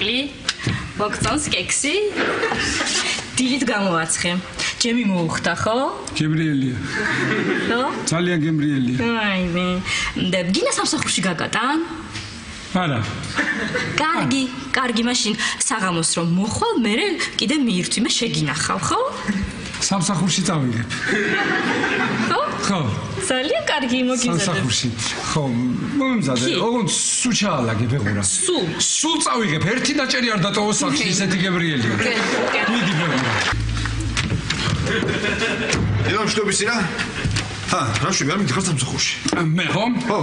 ნაკლი, მოგწონს კექსი. დილით გამოვაცხე. ჯემი მოუხდა, ხო? გემრიელია. ხო? ძალიან გემრიელია. აიმე. და გინა სამსახურში გაგატან? არა. კარგი, მაშინ საღამოს რომ მოხვალ, მე კიდე მიირთვი, მე შეგინახავ, ხო? სამსახურში წავიდებ. ხო? ხო. ძალიან კარგი მოგიზადებ. სამსახურში. ხო, მომემზადე. ოღონდ სულ ჩაალაგე ბეღურა. სულ წავიღებ. ერთი დაჭერი არ დატოვო სახში, ისეთი გემრიელია. მიდი ბეღურა. ელამ შტობისი რა? რა შვი, არ მიდიხარ სამსახურში. მე ხო? ხო.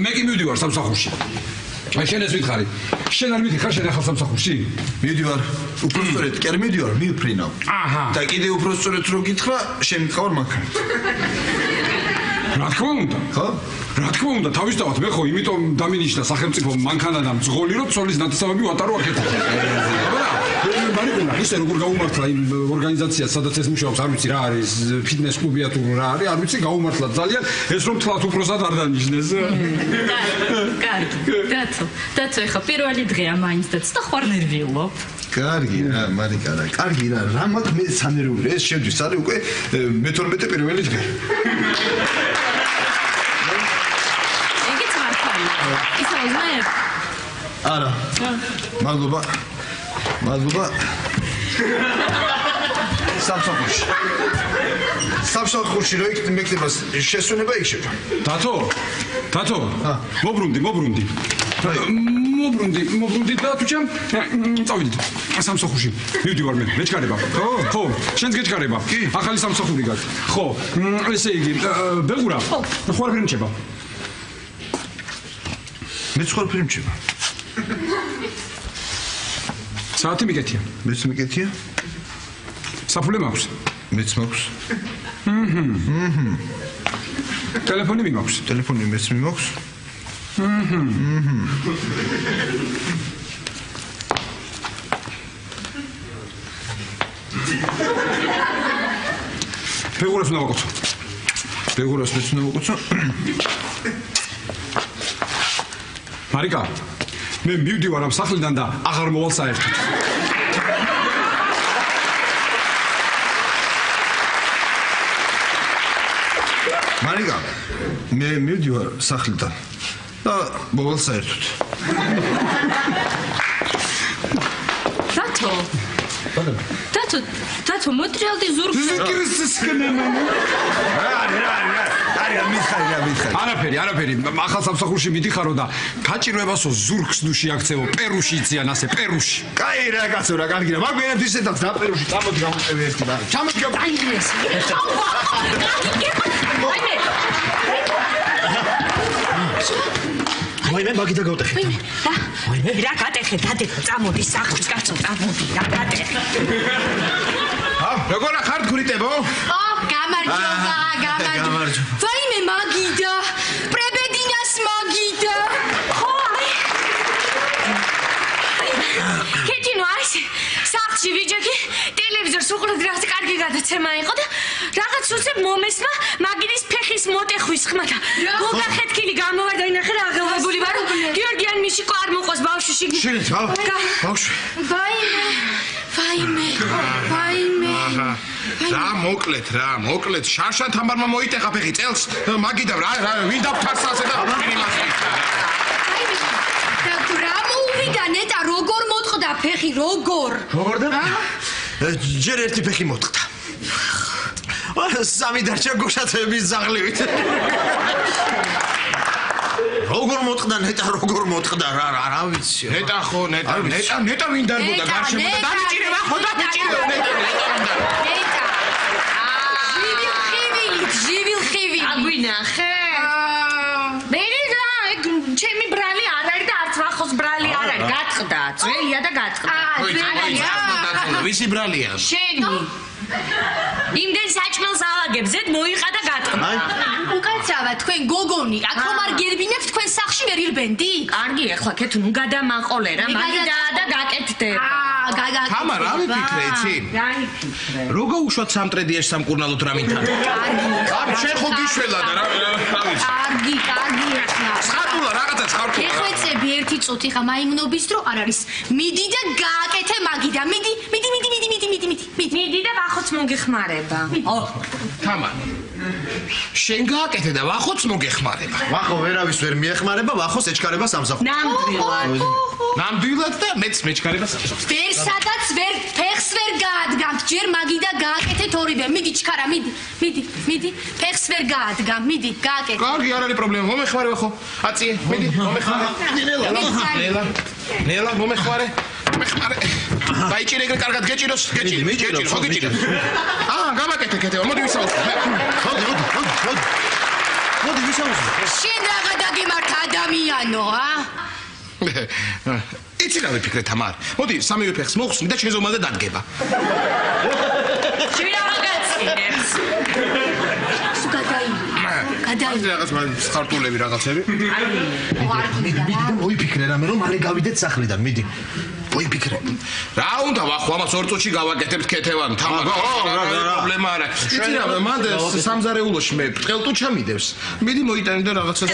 მე კი მივდივარ სამსახურში. აი შენ ეს ვითხარი. შენ არ მიდიხარ შენ ახალ სამსახურში? მივდივარ. უბრალოდ კი არ მივდივარ, მივფრინავ. აჰა. და კიდე უბრალოდ რო გითხრა, შენ მიყავარ მანქანა. რა თქმა უნდა. ხო? რა თქმა უნდა, თავისთავად მე ხო იმიტომ დამინიშნა სახელმწიფო მანქანა და მძღოლი რომ ცოლის ნათესავები ვატარო აქეთო. მარიკუნა, ისე როგორ გაუმართლა იმ ორგანიზაციას, სადაც ეს მუშაობს, არ ვიცი რა არის, ფიტნეს კლუბია თუ რა არის, არ ვიცი, გაუმართლა ძალიან, ეს რომ თლათ უпроსად არ დანიშნეს. კარგი. დაცო, ეხა პირველი დღეა მაინც და ცოტა ხوار ნერვიულობ. კარგი რა, მარიკა რა, კარგი რა, რა მაქვს მე სანერვული, ეს შევდის, არის უკვე მე-12 პირველი დღე. ეგეც მართალია. ისა უზნაებ? არა. მადლობა. სამსახურში რო იქ მეკდება შესვენება იქ შევა. დათო. მობრუნდი. მობრუნდი და თუ ჩემ წავიდით სამსახურში. მივდივარ მე მეჩქარება. ხო. შენც გეჩქარება. ახალი სამსახური გაქვს. ხო. ესე იგი, ბეღურა. ხო არ ფრენჩება. მე სხვა ფრენჩება. საათი მიკეთია. მეც მიკეთია. საფულე მაქვს. მეც მაქვს. ტელეფონი მიმაქვს. ტელეფონი მეც მიმაქვს. ბეღურას უნდა ვაკოცო. ბეღურას მეც უნდა ვაკოცო. მარიკა, მე მივდივარ ამ სახლიდან და აღარ მოვალ საერთოდ. მარიკა, მე მივდივარ სახლიდან და მოვალ საერთოდ. დათო, მოტრიალდი ზურგს. არა, მიხარი. არაფერი. ახალ სამსახურში მიდიხარო და გაჭირვებასო ზურგს ნუ შეაქცევო, პერუში იციან ასე, პერუში. კაი რა კაცო რა, კარგი რა. მაგრამ ისედაც და პერუში წამოდი გამოვწევი ერთი ბარი. ჩამოდი. ვაიმე, მაგიდა გავტეხე. ვაიმე, რა გატეხე, წამოდი სახლში, კაცო, წამოდი, რა გატეხე. როგორ ხარ გურიტებო? გამარჯობა. ვაიმე, მაგიდა. პრებედინას მაგიდა. ხო. კეთინო არის. სახლში ვიჯექი, ტელევიზორს უყურებ რაღაც კარგი გადაცემა იყო და რაღაც უცებ მომესმა მაგიდის ფეხის მოტეხვის ხმა და გოგახეთქილი გამოვარ და ინახე რა აღელვებული ვარ. გიორგიან მიშიკო არ მოყოს ბავშვი შიგნით. შენით, ბავშვი. ვაიმე. რა მოკლეთ, შარშან თამბარმა მოიტეხა ფეხი წელს, მაგიდა რა, ვინ დაფთარს ასე და იმასი. და რა მოუვიდა ნეტა, როგორ მოტყდა ფეხი, როგორ და? ჯერ ერთი ფეხი მოტყდა. სამი დარჩა გუშაცების ზაღლივით. როგორ მოტყდა რა ვიცი. ნეტა ვინ დარბოდა გარშემო და დამიჭირება ხო დამიჭირება ნეტა. ჟივილხივილი. აგვინახე. მე რა, ჩემი ბრალი არ არის და არც ვახოს ბრალი არ არის. გაწყდა, ძველია და გაწყდა. ვისი ბრალია? შენი. იმდენ საჭმელს ალაგებს ზედ მოიყადა გატყდა. უკაცრავად თქვენ გოგონი, აქ რომ არ გერბინებთ თქვენ სახში ვერ ირბენდი? კარგი, ახლა ქეთუნ გადამაყოლე რა, მაგიდა და გაკეთდება. თამარ, რა ვიფიქრე, იცი? რა იფიქრე? როგორ უშოთ სამტრედიაში სამკურნალოდ რამინთან? კარგი, შენ ხო გიშველა და რა ვიცი. კარგი ახლა. ხარტულა, რაღაცა ხარტულა. ეხვეწები ერთი წუთი ხა მაიმუნობის დრო არ არის. მიდი და გააკეთე მაგიდა. მიდი. მიდი და ვახოც მოგეხმარება. თამარ. შენ გააკეთე და ვახოც მოგეხმარება. ვახო ვერავის ვერ მიეხმარება, ვახოს ეჩქარება სამსახურში. ნამდვილად და მეც მეჩქარება სამსახურში. ვერ სადაც ვერ ფეხს ვერ გაადგამთ. ჯერ მაგიდა გააკეთეთ ორივე. მიდი ჩქარა, მიდი. ფეხს ვერ გაადგამ. მიდი, გააკეთე. კარგი, არ არის პრობლემა. მომეხმარე ხო? აწიე, მიდი, მომეხმარე. ნელა, მომეხმარე. დაიჭირე ეგრე კარგად გეჭიროს, ხო გეჭიროს. გამაკეთე, მოდი ვისაუბროთ. მოდი ვისაუბროთ. შენ რაღა დაგიმართ ადამიანო, იცი რა ვიფიქრე თამარ? მოდი სამივე ფეხს მოხსნი და შენ ზომაზე დადგება. შენ რა გაცინებს? გადაი. რაღაც ხარტულები რაღაცები. მიდი და მოიფიქრე რამე რომ მალე გავიდეთ სახლიდან, მიდი. მოიფიქრე. რა უნდა ვახო ამას 2 წუთში გავაკეთებთ ქეთევან თამარ. პრობლემა არა. იცი რა მანდ სამზარეულოში მე ბრტყელტუჩა მიდევს. მიდი მოიტანი და რაღაცა.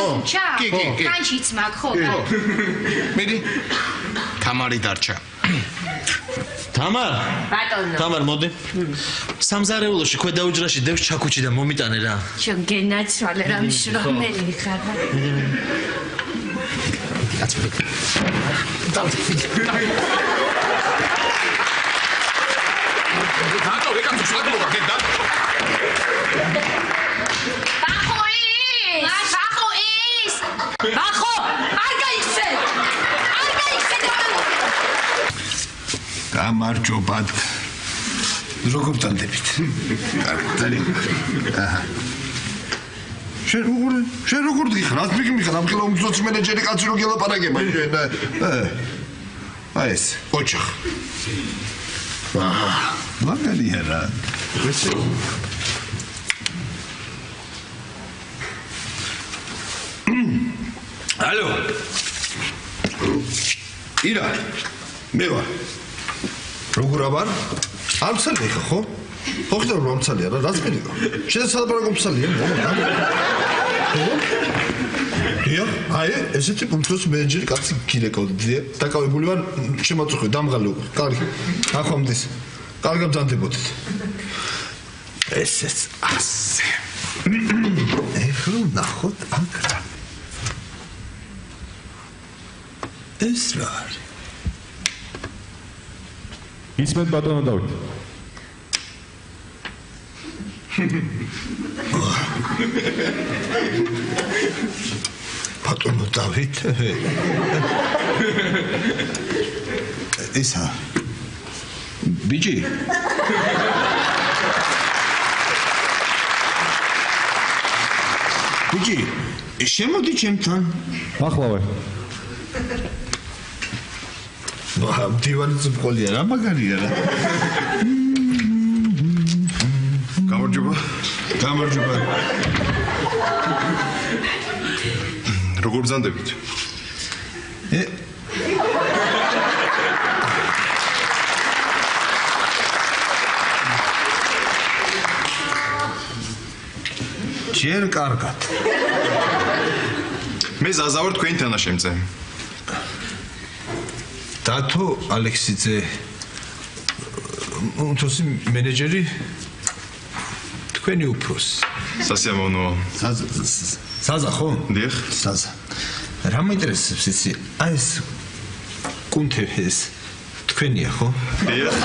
კი. კანჩიც მაგ ხო? მიდი. თამარი დარჩა. თამარ მოდი. სამზარეულოში ქვედა უჯრაში დევს ჩაქუჩი და მომიტანე რა. შენ გენაცვალე რა მშრომელი ხარ. ბახო, არ გაიხსე. გამარჯობათ. როგორ წანდებით? კარგი. შენ როგორ გიხარ? ას მიგიხარ ამ ხელა უმცროსი მენეჯერი კაცი რო გელაპარაკება შენ. ეს ოჩახ. მაგალია რა. ესე ალო. ირა. მე ვარ. როგორ ვარ? ამცალი ხა ხო? ხო ხდება რომ ამცალია რა, რაც მენიკო. შენ სადაბარაკო მცალია, მომდა. აი, ესეთი უმცროსი მენეჯერი კაცი გინეკოდია. დაკავებული ვარ, შემაწუხე, დამღალი უკვე. კარგი. ახომდის. კარგად ბრძანდებოდეთ. ესეც ასე. ეხლა ნახოთ აქ რა. ეს რა არის? ისმენთ ბატონო დავით. ბატონო დავით. ისა. ბიჭი. ბიჭი, შემოდი ჩემთან. ახლავე. დივანიც მყოლია რა მაგარია რა. გამარჯობა. როგორ ბრძანდებით? ჯერ კარგად. მე ზაზა ვარ თქვენი თანაშემწე. დათო ალექსიძე უმცროსი მენეჯერი თქვენი უფროსი. სასიამოვნოა. საზა ხო? დიახ. საზა. რა მაინტერესებს ისი? აი ეს კუნთები ეს თქვენია ხო? დიახ.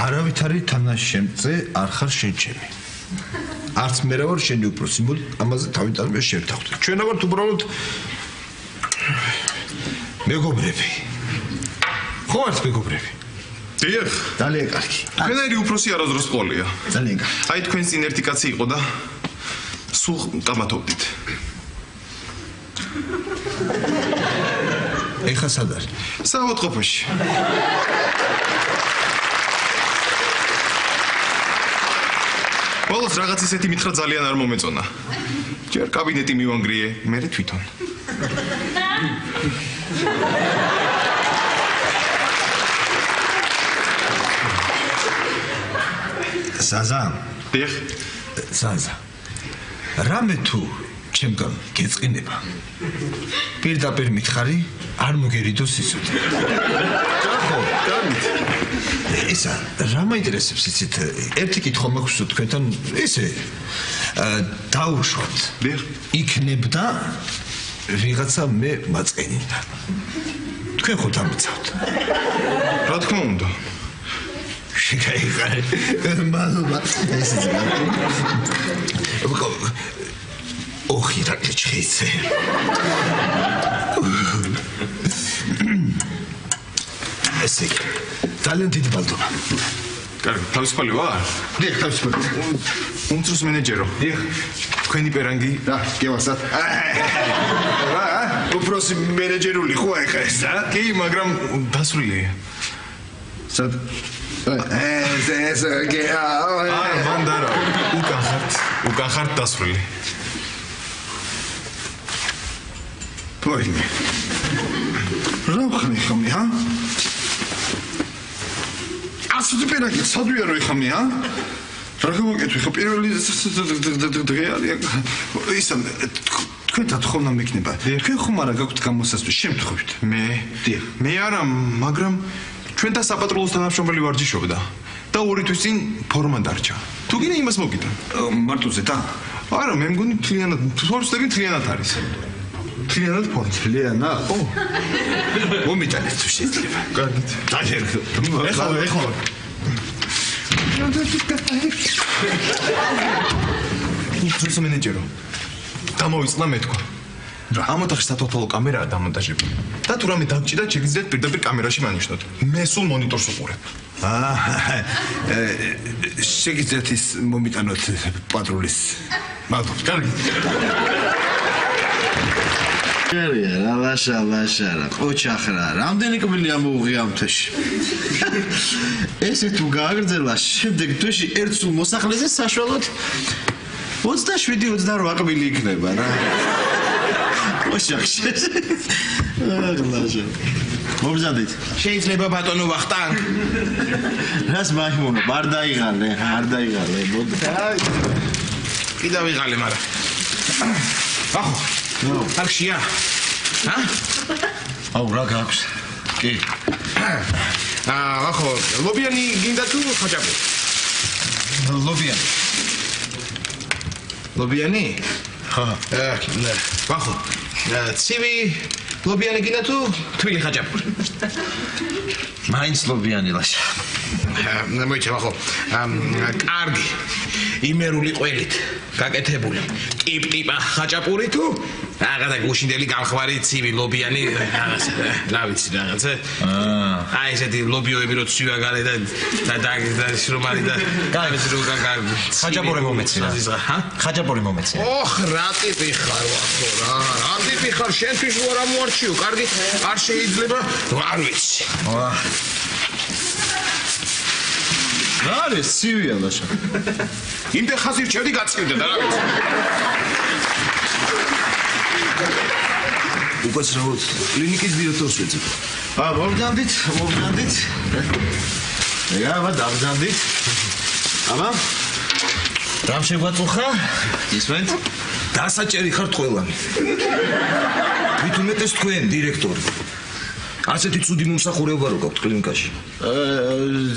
არავითარი თანაშემწე არ ხარ შენ ჩემი. არც მე რა ვარ შენი უფროსი, მოდი ამაზე თავიდან მე შევთანხმდით. ჩვენ ვართ უბრალოდ მეგობრები. ხო არც მეგობრები. დიახ. ძალიან კარგი. თქვენაირი უფროსი არასდროს ყოლია. ძალიან კარგი. აი თქვენ წინ ერთი კაცი იყო და სულ ყამათობდით. ეხა სად არის? საავადმყოფოში. ბოლოს რაღაც ისეთი მითხრა ძალიან არ მომეწონა. ჯერ კაბინეტი მივანგრიე, მე თვითონ. ზაზა დიახ ზაზა რამე თუ ჩემგან გეწყინება პირდაპირ მითხარი არ მოგერიდოს სიცოცხლე ხო კარგი ისა რა მაინტერესებს იცით ერთი კითხვა მაქვს თქვენთან ესე დაუშვათ დიახ იქნებდა ვიღაცა მე მაწყენინდა თქვენ ხო დამიცავთ რა თქმა უნდა შეგაიღარე მადლობა ესეც ოხი რა კეჩხეიცე ესე ძალიან დიდი ბალტოა კარგი თავისუფალი ვარ დიახ თავისუფალი უმცროს მენეჯერო დიახ თქვენი პერანგი რა გევასათ უბრალოდ მენეჯერული ხო ახლა ეს რა კი მაგრამ დასრულია სად ეს გეა ბანდარა უკან ხართ დასრული პოინი რა ხნი ხომი ჰა ასეთი პერანგი სადვია რო ხომი ჰა რა გამოგეთვი ხო პირველი დღე არის ისა თქვენთან ხომ უნდა მეკნება თქვენ ხომ არა გაქვთ გამოსასწრე შემთხვევით მე არა მაგრამ ჩვენთან საპატრულოს თანამშრომელი ვარჯიშობდა და 2 თვის წინ ფორმა დარჩა თუ გინდა იმას მოგიტან მარტოზე და არა მე მგონი თლიანად ფორმები თლიანად არის თლიანად ფორმა ლიანა ო მომიტანეთ თუ შეიძლება კარგით დაჟერხო ეხლა უმცროს მენეჯერო დამოვიწყდა მეთქვა ამ ოთახში სათვალთვალო კამერაა დამონტაჟებული და თუ რამე დაგჭირდა შეგიძლიათ პირდაპირ კამერაში მანიშნოთ მე სულ მონიტორს უყურებ შეგიძლიათ ის მომიტანოთ პატრულის მადლობა კარგი რა ლაშა რა ყოჩახრა რამდენი კბილი ამოუღი ამ თვეში ესე თუ გააგრძელა შემდეგ თვეში ერთ სულ მოსახლეზე საშუალოდ 27-28 კბილი იქნება რა ოშახშე აღლაშა მოგზადეთ შეიძლება ბატონო ვახტანგ რას მაიმონო არ დაიღალე მოდი კიდევ ვიღალე მაგრამ ახო არქშია ჰა აუ რა გაქვს კი ახო ლობიანი გინდა თუ ხაჭაპური ლობიანი ხა ახო ცივი ლობიანი გინდა თუ თბილი ხაჭაპური მაინც ლობიანი ლაშა მოიცა ახო კარგი იმერული ყველით გაკეთებული ტიპ-ტიპა ხაჭაპური თუ რაღაცა გუშინდელი გამხვარი ცივი ლობიანი რაღაცა რა ვიცი რაღაცა აი ესეთი ლობიოები რო ცივია გარე და შრომალი და კაი რო ხაჭაპური მომეცი რა ჰა ხაჭაპური მომეცი ოხ რა ტიპი ხარ ვახო რა ტიპი ხარ შენთვის რა მოარჩიო კარგი არ შეიძლება არ ვიცი რა არის ცივია ლაშა იმდენ ხაზი რჩევდი გაწივდა და რა ვიცი უკაცრავად კლინიკის დირექტორს ვეძებ მოვგანდით აბა დავგანდით აბა რამ შეგვაწუხა ისმენთ დასაჭერი ხართ ყველანი ვითუნეტეს თქვენ დირექტორი ასეთი ცუდი მომსახურება რო გაქვთ კლინიკაში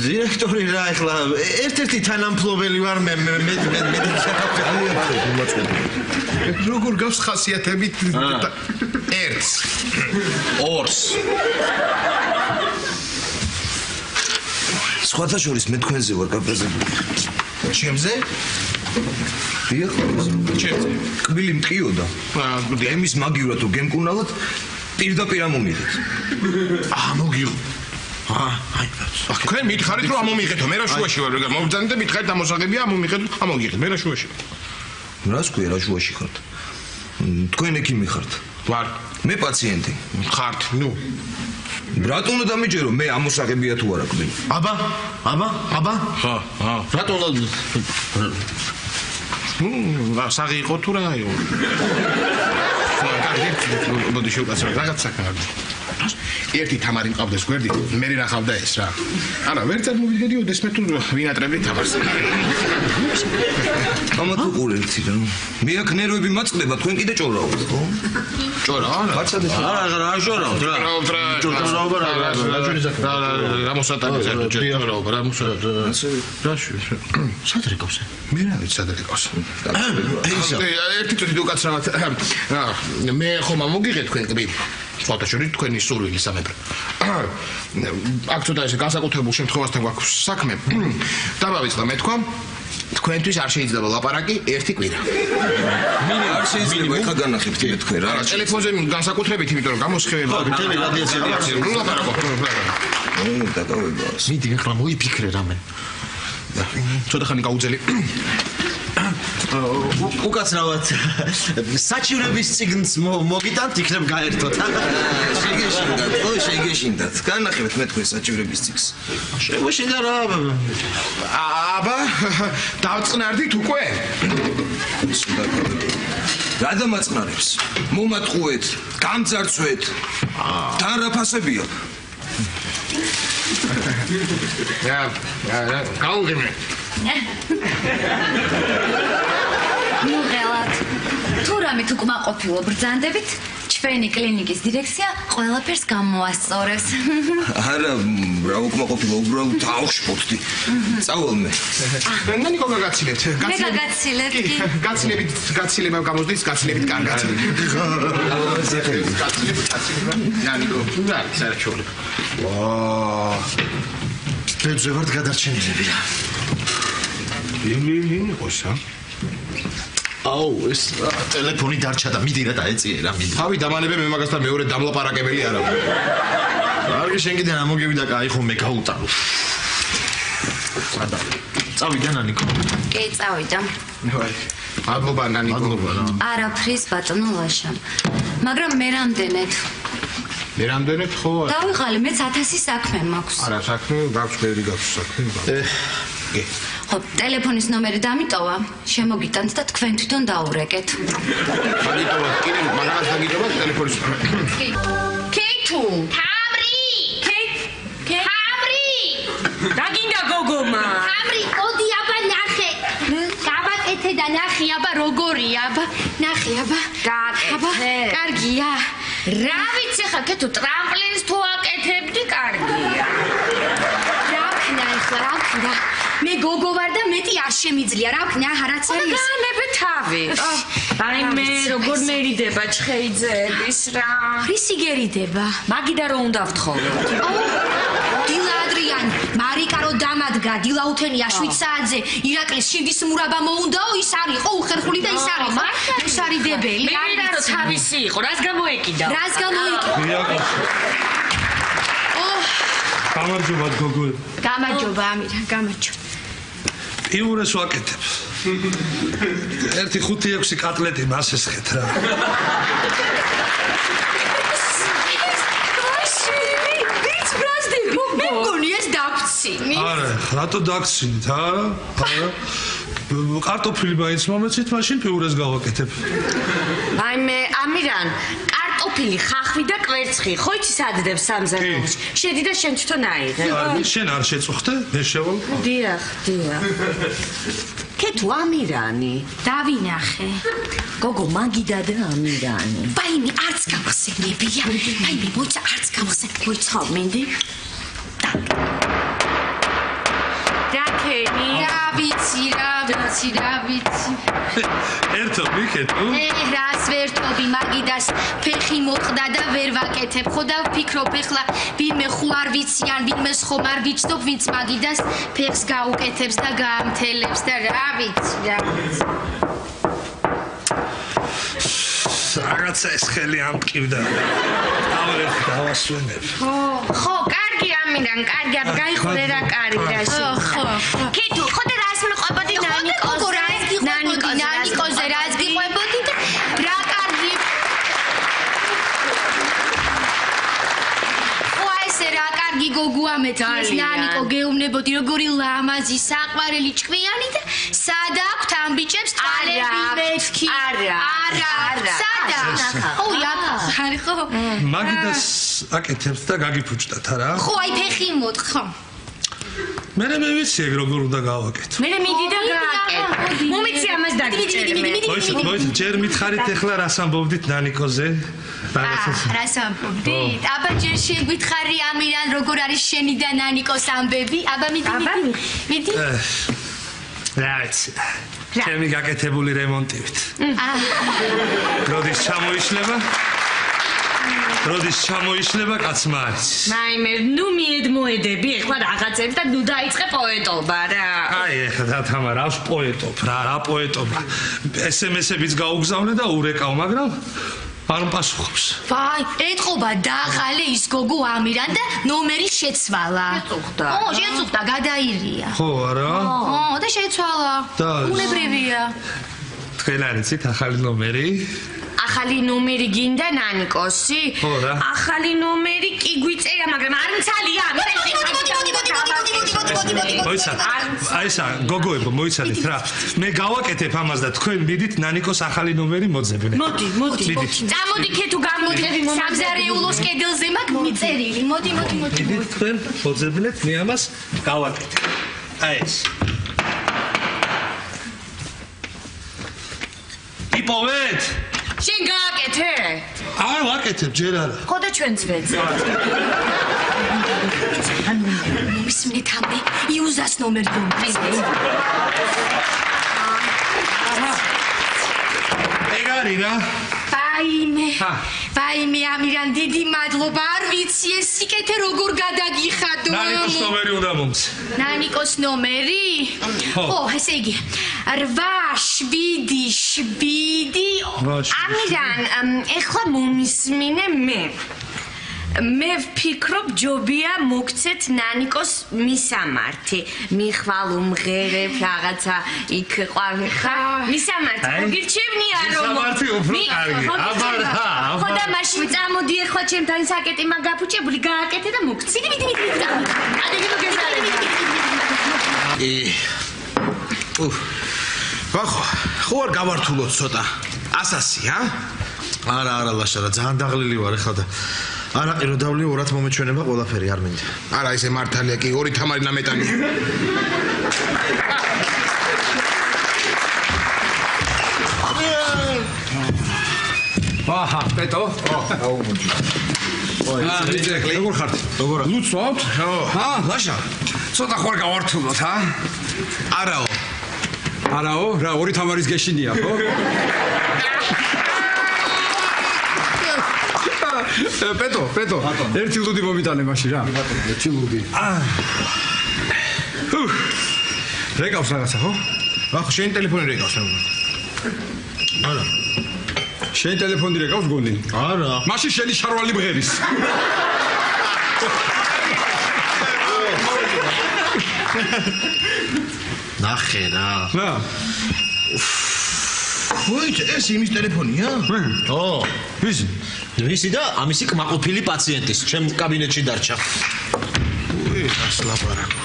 დირექტორი რა ეხლა ერთ-ერთი თანამფლობელი ვარ მე როგორ გავს ხასიათებით ერთს ორს სხვათა შორის მე თქვენზე ვარ გაბეზებული ჩემზე დიახ ჩემზე კბილი მტკიოდა ემის მაგივრად თუ გემკუნალოთ პირდაპირ ამომიღეთ მოგიო თქვენ მითხარით რომ ამომიღეთო მე რა შუაში ვარ მოვძანე და მითხარით ამოსაღებია ამომიღეთ ამოგიღეთ მე რა შუაში რას ქვია რა შუაში ხართ თქვენ ექიმი ხართ ვარ მე პაციენტი ხართ ნუ რატომ უნდა დამიჯერო მე ამოსაღებია თუ არა კბილი აბა ხა რატომ ნუ საღი იყო თუ რა იყო მოდი შევკაცო რაღაც საქმე აქვს. ერთი თამარი მყავდეს გვერდით, მე ნახავდა ეს რა. არა, ვერ წარმოვიდგედი ოდეს მე თუ ვინატრები თამარს. ამათ უყურებთ რა. მე აქ ნერვები მაწყდება, თქვენ კიდე ჭორავთ, ხო? ჭორა? არა, ჟორავთ რა. ჭორავ რა. რა მოსატანე ჭორავ, რა მოსატანე. რაში? სად რეკავს? მე რა ვიცი სად რეკავს. ერთი წუთი თუ კაცრავად. მე ხომ ამოგიღეთ თქვენ კბილ. ფოტოშურით თქვენი სურვილი სამეფო. აქ ცოტა ესე განსაკუთრებულ შემთხვევასთან გვაქვს საქმე. დავავიწყდა მე თქვა თქვენთვის არ შეიძლება ლაპარაკი ერთი კვირა. მინი არ შეიძლება ეხა განახებთ კიდე თქვენ რა. ტელეფონზე განსაკუთრებით, იმიტომ რომ გამოსხივება. ჩემი რადიაცია ლაპარაკო. დაკავებას. მიდი ახლა მოიფიქრე რამე. ცოტა ხანი გაუძელი. უკაცრავად საჩივრების ციგნს მოგიტანთ იქნებ გაერთოთ. შეგეშინდათ, ხო შეგეშინდათ. განახებთ მე თქვენ საჩივრების ციგნს. შეგეშინდა რა. აბა დავწყნარდით უკვე. რა დამაწყნარებს? მომატყუეთ, გამძარცვეთ. და რა ფასებია? გაუღიმე. ნუ ღელად. თუ რამე თუ კმაყოფილო ბრძანდებით, ჩვენი კლინიკის დირექცია ყველაფერს გამოასწორებს. არა, რა უკმაყოფილო, უბრალოდ დავხშფოთდი. წავალ მე. ნანიკო გაგაცილებთ. მე გაგაცილებ კი. გაცილება გამოსდის, გაცილებით კარგად. ნანიკო, რა საერთოდ. ვაა. ბეძე ვარ გადარჩენილები რა. იმი ყოსა. აუ, ეს ტელეფონი დარჩა და მიდი რა დაეწიე რა მიდი. თავი დამანებე მე მაგასთან მეორე დამლაპარაკებელი არა ვარ. კარგი შენ კიდე ამოგევიდა კაი ხო მე გაუტარო. წავიდა ნანიკო. კი, წავიდა. მადლობა ნანიკო. არაფრის ბატონო ლაშა. მაგრამ მე რამდენად? მე რამდენად ხო? დავიღალე, მეც 1000 საქმე მაქვს. არა, საქმე გაქვს, ბევრი გაქვს საქმე. კი. ხო, ტელეფონის ნომერი დამიტოვა, შემოგიტანთ და თქვენ თვითონ დაურეკეთ. დაგიტოვოთ, კიდე მაგას დაგიტოვოთ ტელეფონის. კი. კეითუ, თამრი! თამრი! დაგინდა გოგომა. თამრი, მოდი აბა ნახე. გავაკეთე და ნახე აბა როგორია აბა. ნახე აბა. გააკეთე. კარგია. რა ვიცი ხა კეთო ტრამპლინს თუ აკეთებდი კარგია. რა ვქნა ახლა, რა ვქნა? მე გოგო ვარ და მეტი არ შემიძლია, რა ვქნა, არაცერი ეს. განებე თავი. აი მე როგორ მერიდება ჩხეიძეების რა. რისი გერიდება? მაგიდა რომ უნდა ვთხოვო. დილა ადრიანი, მარიკა რო დამადგა, დილა უთენია 7 საათზე, ირაკლის შინდის მურაბა მოუნდაო, ის არის ხო უხერხული და ის არის ხო? მუსარიდებელი. მე მინდა რომ თავისი იყო, რას გამოეკიდა? რას გამოიკიდა? გამარჯობა გოგო. გამარჯობა ამირა, გამარჯობა. იურეს ვაკეთებ. 1-5-6 კატლეტი მას ესხეთ რა. მე მგონი ეს დაგცინი. არა, რატო დაგცინით, არა? კარტოფილი მაინც მომეცით, მაშინ ფიურეს გავაკეთებ. აი მე ამირან კარტოფილი, ხახვი და კვერცხი, ხო იცი სად დებს სამზარეულოში. შედი და შენ თვითონ აიღე. შენ არ შეწუხდე? მე შევალ. დიახ. კეთო ამირანი. დავინახე. გოგო მაგიდა და ამირანი. ვაიმე არც გამხსენებია. ვაიმე მოიცა არც გამხსენებია. მოიცა მინდი. დაკენი. რა ვიცი. ერთო მიქეთო? რას ვერთობი მაგიდას ფეხი მოწყდა და ვერ ვაკეთებ. ხო და ვფიქრობ ეხლა ვინმე ხო არ ვიციან, ვინმე ხომ არ ვიცნობ, ვინც მაგიდას ფეხს გაუკეთებს და გაამთელებს და რა ვიცი. რაღაცა ეს ხელი ამტკივდა. ავერეთ დავასვენებ. ხო, კარგი ამირან, კარგი, აბა გაიხურე რა კარი რა შე. ხო. კეთო, ხო და რას მეყვებოდი ნანიკოზე რას გიყვებოდი და რა კარგი. ხო ესე რა კარგი გოგო ამეთქეს ნანიკო გეუბნებოდი როგორი ლამაზი საყვარელი ჭკვიანი და სად აქვთ ამ ბიჭებს ტალები მეთქი არა სადა ხარი ხო მაგიდას აკეთებს და გაგიფუჭდათ არა ხო აი ფეხი მოთხ ხო მე ვიცი ეგ როგორ უნდა გავაკეთო მე მიდი და გააკეთე მომიცი ამას დაგიჭერე მოიცი ჯერ მითხარით ეხლა რას ამბობდით ნანიკოზე რას ამბობდით აბა ჯერ შეგვითხარი ამირან როგორ არის შენი და ნანიკოს ამბები აბა მიდი რა ვიცი ჩემი გაკეთებული რემონტივით როდის ჩამოიშლება კაცმა არის მაიმე ნუ მიედმოედები ეხლა რაღაცებს და ნუ დაიწყე პოეტობა რა აი ეხლა და თამარ რავს პოეტობ რა პოეტობა SMS-ებიც გაუგზავნე და ურეკავ მაგრამ არ პასუხობს ვაი ეთყობა დააღალე ის გოგო ამირან და ნომერი შეცვალა შეწუხდა გადაირია ხო არა და შეცვალა უნებრივია თქვენ არიცით ახალი ნომერი ახალი ნომერი გინდა ნანიკოსი? ხო რა. ახალი ნომერი კი გვიწერა, მაგრამ არ მცალია. მოიცა. აი ესა გოგოებო მოიცადეთ რა. მე გავაკეთებ ამას და თქვენ მიდით ნანიკოს ახალი ნომერი მოძებნე. მოდი. წამოდი ქეთუ გამოდები სამზარეულოს კედელზე მაქვს მიწერილი. მოდი. თქვენ მოძებნეთ მე ამას გავაკეთებ. აი ეს. იპოვეთ? შენ გააკეთე? არ ვაკეთებ ჯერ არა. ხო და ჩვენც ვეძებთ. მისმენთ ამბე იუზას ნომერი გომწეს. ეგარი რა. ვაიმე ამირან დიდი მადლობა არ ვიცი ეს სიკეთე როგორ გადაგიხადო. ნანიკოს ნომერი უნდა მომც. ნანიკოს ნომერი? ხო, ესე იგი 877 ამირან ეხლა მომისმინე მე ვფიქრობ ჯობია მოგცეთ ნანიკოს მისამართი მიხვალ უმღერებ რაღაცა იქ ყვავიხა მისამართი მოგირჩევნია რომ მისამართი უფრო კარგი ხო და მაშინ წამოდი ეხლა ჩემთან საკეტი მაგაფუჭებული გააკეთე და მოგცი მიდი ადეგი მოგესალმები ხო არ გავართულოთ ცოტა 100-ი არა ლაშარა ძალიან დაღლილი ვარ ეხლა და არაყირო დავლი ორად მომეჩვენება ყველაფერი არ მინდა არა ესე მართალია კი ორი თამარი ნამეტანი აჰა პეტო როგორ ხართ? ლუცვავთ? ლაშა. ცოტა ხوار გავართულოთ, არაო, რა ორი თამარის გეშინია, ხო? პეტო. ერთი ლუდი მომიტანე მაშინ რა. ერთი ლუდი. რეკავს რაღაცა, ხო? ახ შენ ტელეფონი რეკავს რა. არა. შენ ტელეფონი რეკავს გონი? არა. მაშინ შენი შარვალი მღერის. ნახე რა. რა. ვაი, ეს იმის ტელეფონია? ო, ვისი და ამისი კმაყოფილი პაციენტის, ჩემ კაბინეტში დარჩა. უი, რას ლაპარაკო.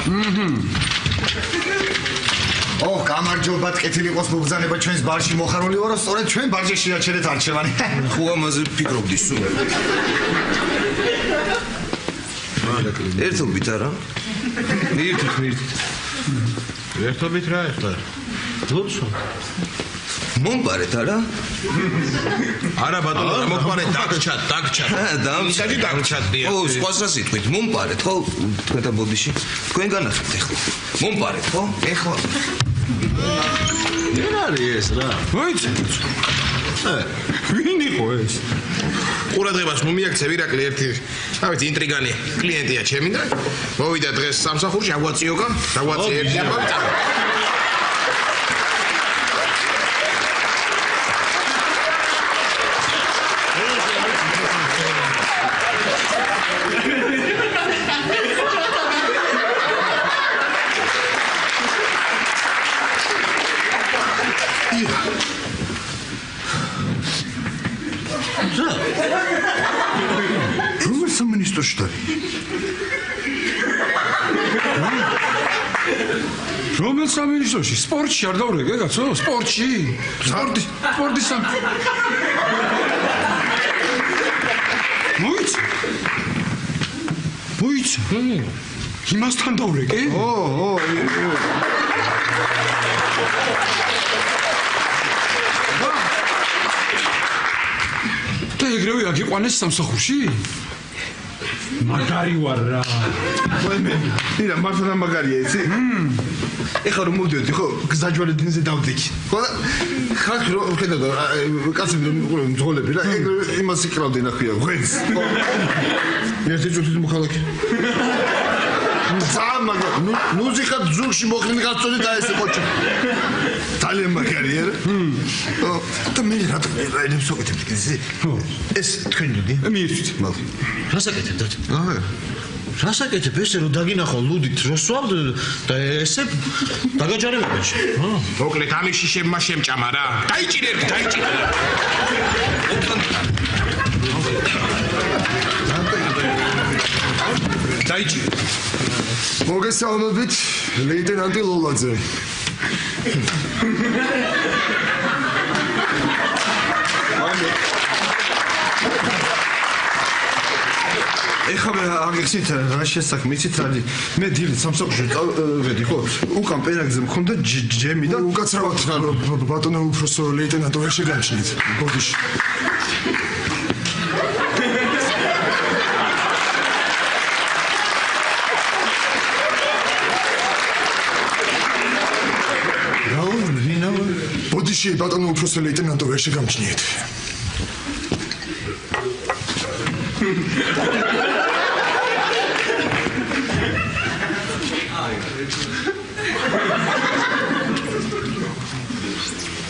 გამარჯობათ, კეთილი იყოს მოგზანება ჩვენს ბარში მოხარული ვარო, სწორედ ჩვენ ბარში შეაჩერეთ არჩევანი. ხო ამაზე ფიქრობდი სულ. ერთობით არა? მირთით. ერთობით რა ეხლა? ლუცვა. მომპარეთ არა? არა ბატონო, მომპარეთ დაგჩათ. დამჭადი დაგჩადია. ო, სხვას რა სიტყვით? მომპარეთ, ხო? თქვენთან ბოდიში. თქვენ განახეთ ეხლა. მომპარეთ, ხო? ეხლა. ვერ არის ეს რა. მოიცე. ვინ იყო ეს? ყურადღებას მომიაქცე ვირაკლი ერთი, ავით ინტრიგანი კლიენტია ჩემი და მოვიდა დღეს სამსახურში აგვაციოკა, დაგვაცი ერთი აბა. სამინისტროში და რომელ სამინისტროში? სპორტში არ დავრეგე, კაცო, სპორტში. სპორტი სამ. მოიცა. იმასთან დავრეგე? და ეგრევე აგიყვანეს სამსახურში? მაგარი ვარ რა. ირა მართლა მაგარია იცი? ეხლა რომ მოვდიოდი ხო გზაჯვალედინზე დავდიქი. ხო ხალხი რო ხედავ და კაცები მძღოლები რა იმას იკრავდნენ ახია ღვენს. ერთი წუთით მოხალხე. ზამაგა ნუ ზიხარ ზურგში მოხდნენ გაწოდე და ესე ყოჩა. ძალიან მაგარია რა. და მე რატომ ერებს ვაკეთებ ისე? ეს თქვენ დიდი? მიირთვით. რასაკეთებდათ? რას აკეთებ ესე რომ დაგინახო ლუდით რო სვავდ და ესე დაგაჯარებებენ შე. მოკლედ ამის შიშებმა შემჭამა რა. დაიჭირე. დაიჭირე. მოგესალმებით ლეიტენანტი ლოლაძე. ეხლა აგიხსით რა შესაქმე იცით რა მე დილით სამსახურში წავედი ხო უკან პერაგზე მქონდა ჯემი და უკაცრავად ბატონო უფროსო ლეიტენანტო ვერ შეგამჩნით ბოდიში ბოდიში ბატონო უფროსო ლეიტენანტო ვერ შეგამჩნით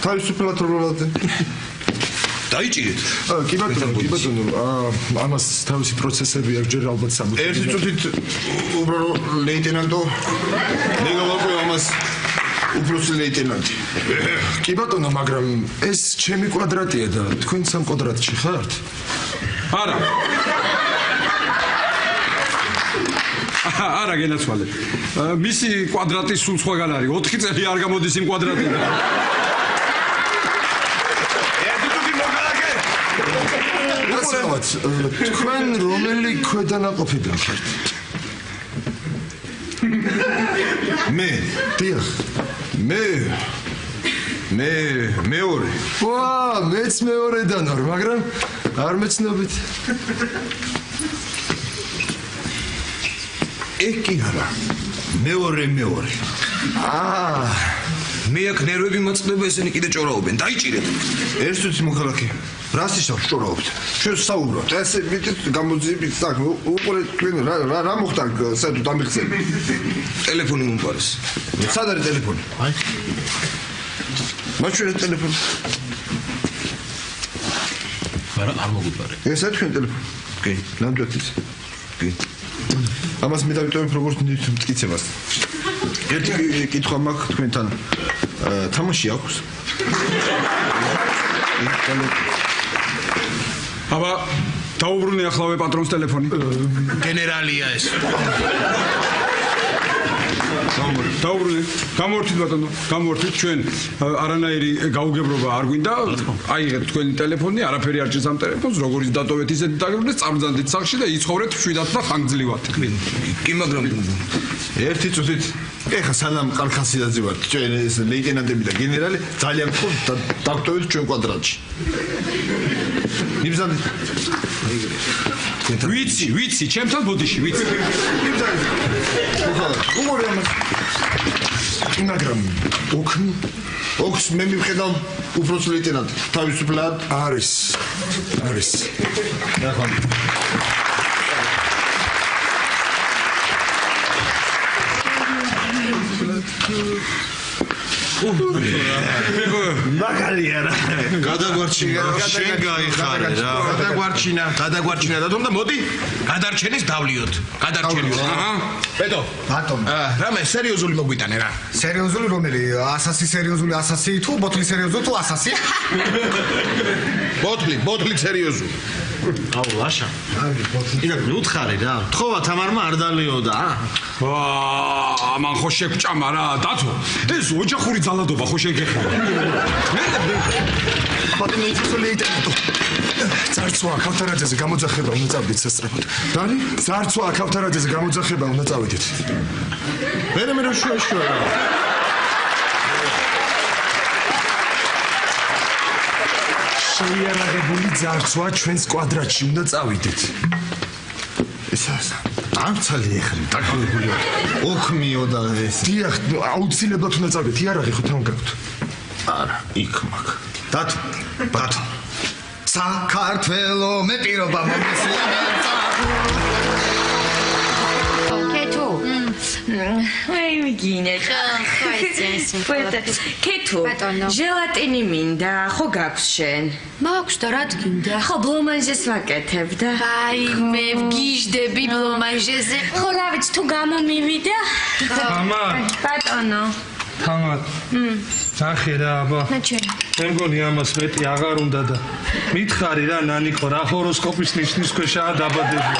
თავისუფლად როლადე დაიჭირეთ. კი ბატონო, ამას თავისი პროცესები აქვს ჯერ ალბათ საბუთი. ერთი წუთით უბრალოდ ლეიტენანტო მე გავაყვე ამას უფროსი ლეიტენანტი. კი ბატონო, მაგრამ ეს ჩემი კვადრატია და თქვენ სამ კვადრატში ხართ? არა. არა გენაცვალე. მისი კვადრატი სულ სხვაგან არის. 4 წელი არ გამოდის იმ კვადრატიდან. თქვენ რომელი ქვედანაყოფიდან ხართ? მე, დიახ. მე მეორე. ვა, მეც მეორედან ვარ, მაგრამ არ მეცნობით. ეკი არა. მეორე. მე აქ ნერვები მაწყდება ესენი კიდე ჭორაობენ. დაიჭირეთ. ერთ წუთი მოხალხე. რას ისევ ჭორაობთ? ჩვენ საუბრობთ. ესე მით გამოძიებით საკ. უყურე თქვენ რა მოხდა საერთოდ დამიხსენე. ტელეფონი მომყარეს. სად არის ტელეფონი? აი. მაჩვენე ტელეფონი. არ მოგუპარე. ესა თქვენ ტელეფონი. კი, ნამდვილად ის. კი. ამას მე დავიტოვებ როგორც მტკიცებას. ერთი კითხვა მაქვს თქვენთან. თამაში აქვს? აბა დაუბრუნე ახლავე პატრონის ტელეფონი. გენერალია ეს. დაუბრუნე. გამოვართით ბატონო, გამოვართით ჩვენ არანაირი გაუგებრობა არ გვინდა. აიღეთ თქვენი ტელეფონი, არაფერი არ ჭირს ამ ტელეფონს, როგორიც დატოვეთ ისეთი დაგებრუნეთ, წამბრძანდით სახში და იცხოვრეთ მშვიდად და ხანგრძლივად. კი მაგრამ ერთი წუთით ეხა სანამ ყალხასიძე ვარ ჩვენ ეს ლეიტენანტები და გენერალი ძალიან მხოლოდ დავტოვეთ ჩვენ კვადრატში. მიბრძანდით. ვიცი, ჩემთან ბოდიში, ვიცი. უმორე ამას. მაგრამ ოქს მე მივხედავ უფროს ლეიტენანტი. თავისუფლად არის. ნახავ. მაგალია რა. გადაგვარჩინა. შენ გაიხარე რა. გადაგვარჩინა და თუმცა მოდი გადარჩენის დავლიოთ. გადარჩენის. ბედო. ბატონო. რამე სერიოზული მოგვიტანე რა. სერიოზული რომელი? ასასი სერიოზული ასასი თუ ბოთლი სერიოზული თუ ასასი? ბოთლი სერიოზული. აუ ლაშა. ირა მივთხარი რა. თხოვა თამარმა არ დალიოდა. ამან ხო შეგჭამა რა, დათო. ეს ოჯახური ძალადობა ხო შეგეხა. ბატონო იცოცხლე იტენდო. ზარცვა ქავთარაძეზე გამოძახება უნდა წავიდეთ სასწრაფოდ. დანი? ზარცვა ქავთარაძეზე გამოძახება უნდა წავიდეთ. მე რა შუა. შეიარაღებული ზარცვა ჩვენს კვადრატში უნდა წავიდეთ. ესაა. არცალი ეხრი დაკავებულია. ოქმიო და ეს. დიახ, აუცილებლად უნდა წავიდეთ. იარაღი ხო თან გაქვთ? არა, იქ მაგ. დათო. საქართველო მე პირობა მომისია კეთო. აი მიგინე. კეთო. ჟელატინი მინდა, ხო გაქვს შენ? მაქვს და რა გინდა? ხო ბლომანჟეს ვაკეთებ და. აი მე ვგიჟდები ბლომანჟეზე. ხო რა ვიცი თუ გამომივიდა? თამარ. ბატონო. თამარ. ნახე რა აბა. მე მგონი ამას მეტი აღარ უნდა და მითხარი რა ნანიკო რა ჰოროსკოპის ნიშნის ქვეშაა დაბადებული.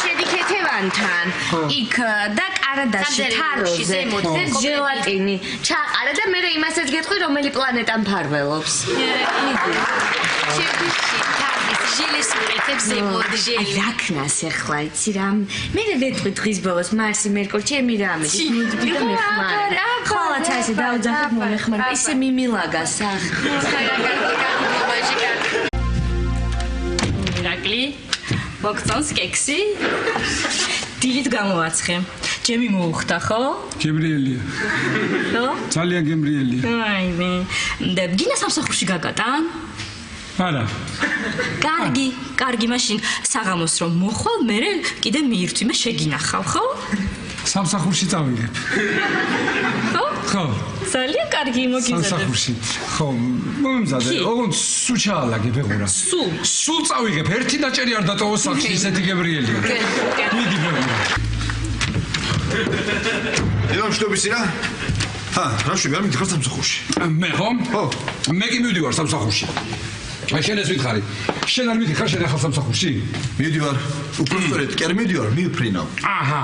შედიქეთევანთან იქ და კარადაში თაროზე ჟელატინი ჩაყარა და მე იმასაც გეტყვი რომელი პლანეტა მფარველობს. ჟილეს მიყეთებს ზემოთ ჟელი. რა ქნას ახლა იცი რა მე ვეტყვი დღის ბოლოს მარსი მერკური ჩემი რამე მივიდი და მეხმარე ხოლმე ასე დავძახებ მომეხმარე ისე მიმილაგას ახ ირაკლი მოგწონს კექსი დილით გამოვაცხე ჯემი მოუხდა ხო გემრიელია ხო ძალიან გემრიელია აი მე და გინა სამსახურში გაგატან არა კარგი მაშინ საღამოს რომ მოხვალ მე კიდე მიირთვი მე შეგინახავ ხო სამსახურში წავიდე ხო ძალიან კარგი მოგიზადებ სამსახურში ხო მომემზადე ოღონდ სუჩაალაგე ბეღურა სულ წავიღებ ერთი დაჭერი არ დატოვო სახში ისეთი გემრიელია მიდი ბეღურა ელამ შტობისი რა რა შევარ მითხარ სამსახურში მე ხო მე კი მივდივარ სამსახურში აი შენ ეს ვითხარი შენ არ მიდიხარ შენ ახალ სამსახურში მივდივარ უბრალოდ კი არ მივდივარ მივფრინავ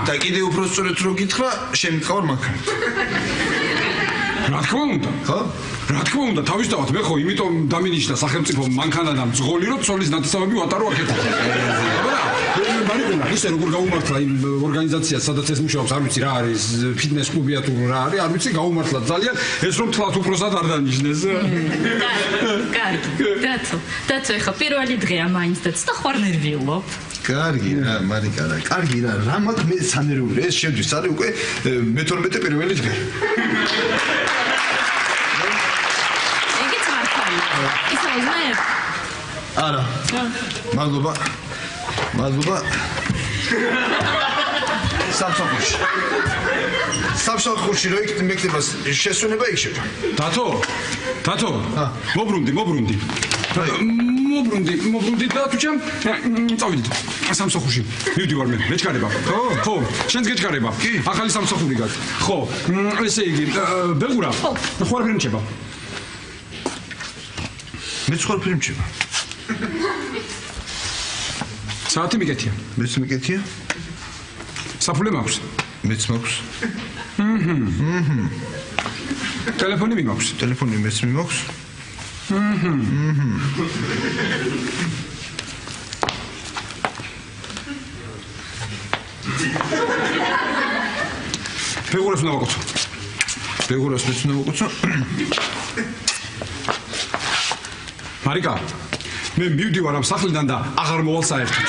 და კიდე უბრალოდ რო გითხრა შემიყვარ მანქანა რა თქმა უნდა ხო რა თქმა უნდა თავისთავად მე ხო იმიტომ დამინიშნა სახელმწიფო მანქანა და მძღოლი რომ ცოლის ნათესავები ვატარო აქეთო მარიკუნა ისე როგორ გაუმართლა იმ ორგანიზაციას სადაც ეს მუშაობს არ ვიცი რა არის ფიტნეს კლუბია თუ რა არის არ ვიცი გაუმართლა ძალიან ეს რომ თლათ უпроსად არ დანიშნეს კარგი დათო ეხა პირველი დღეა მაინც და ცოტა ხوار ნერვიულობ კარგი რა მარიკა რა კარგი რა რა მაქვს მე სანერვული ეს შევდის არის უკვე მე-12 პირველი დღე ეგეც მართალია ისა უზნაებ არა მადლობა სამსახურში რო იქ მეკნებას შესვენება იქ დათო მობრუნდი და თუჩამ წავიდით სამსახურში მივდივარ მე მეჩქარება ხო შენც გეჩქარება ახალი სამსახური გაქვს ხო ესე იგი ბეღურა ხო არ ფრიმჩება მე სხვა ფრიმჩება საათი მიკეთია მეც მიკეთია საფულე მაქვს მეც მაქვს ტელეფონი მიმაქვს ტელეფონი მეც მიმაქვს ბეღურას უნდა ვაკოცო ბეღურას მეც უნდა ვაკოცო მარიკა მე მივდივარ ამ სახლიდან და აღარ მოვალ საერთოდ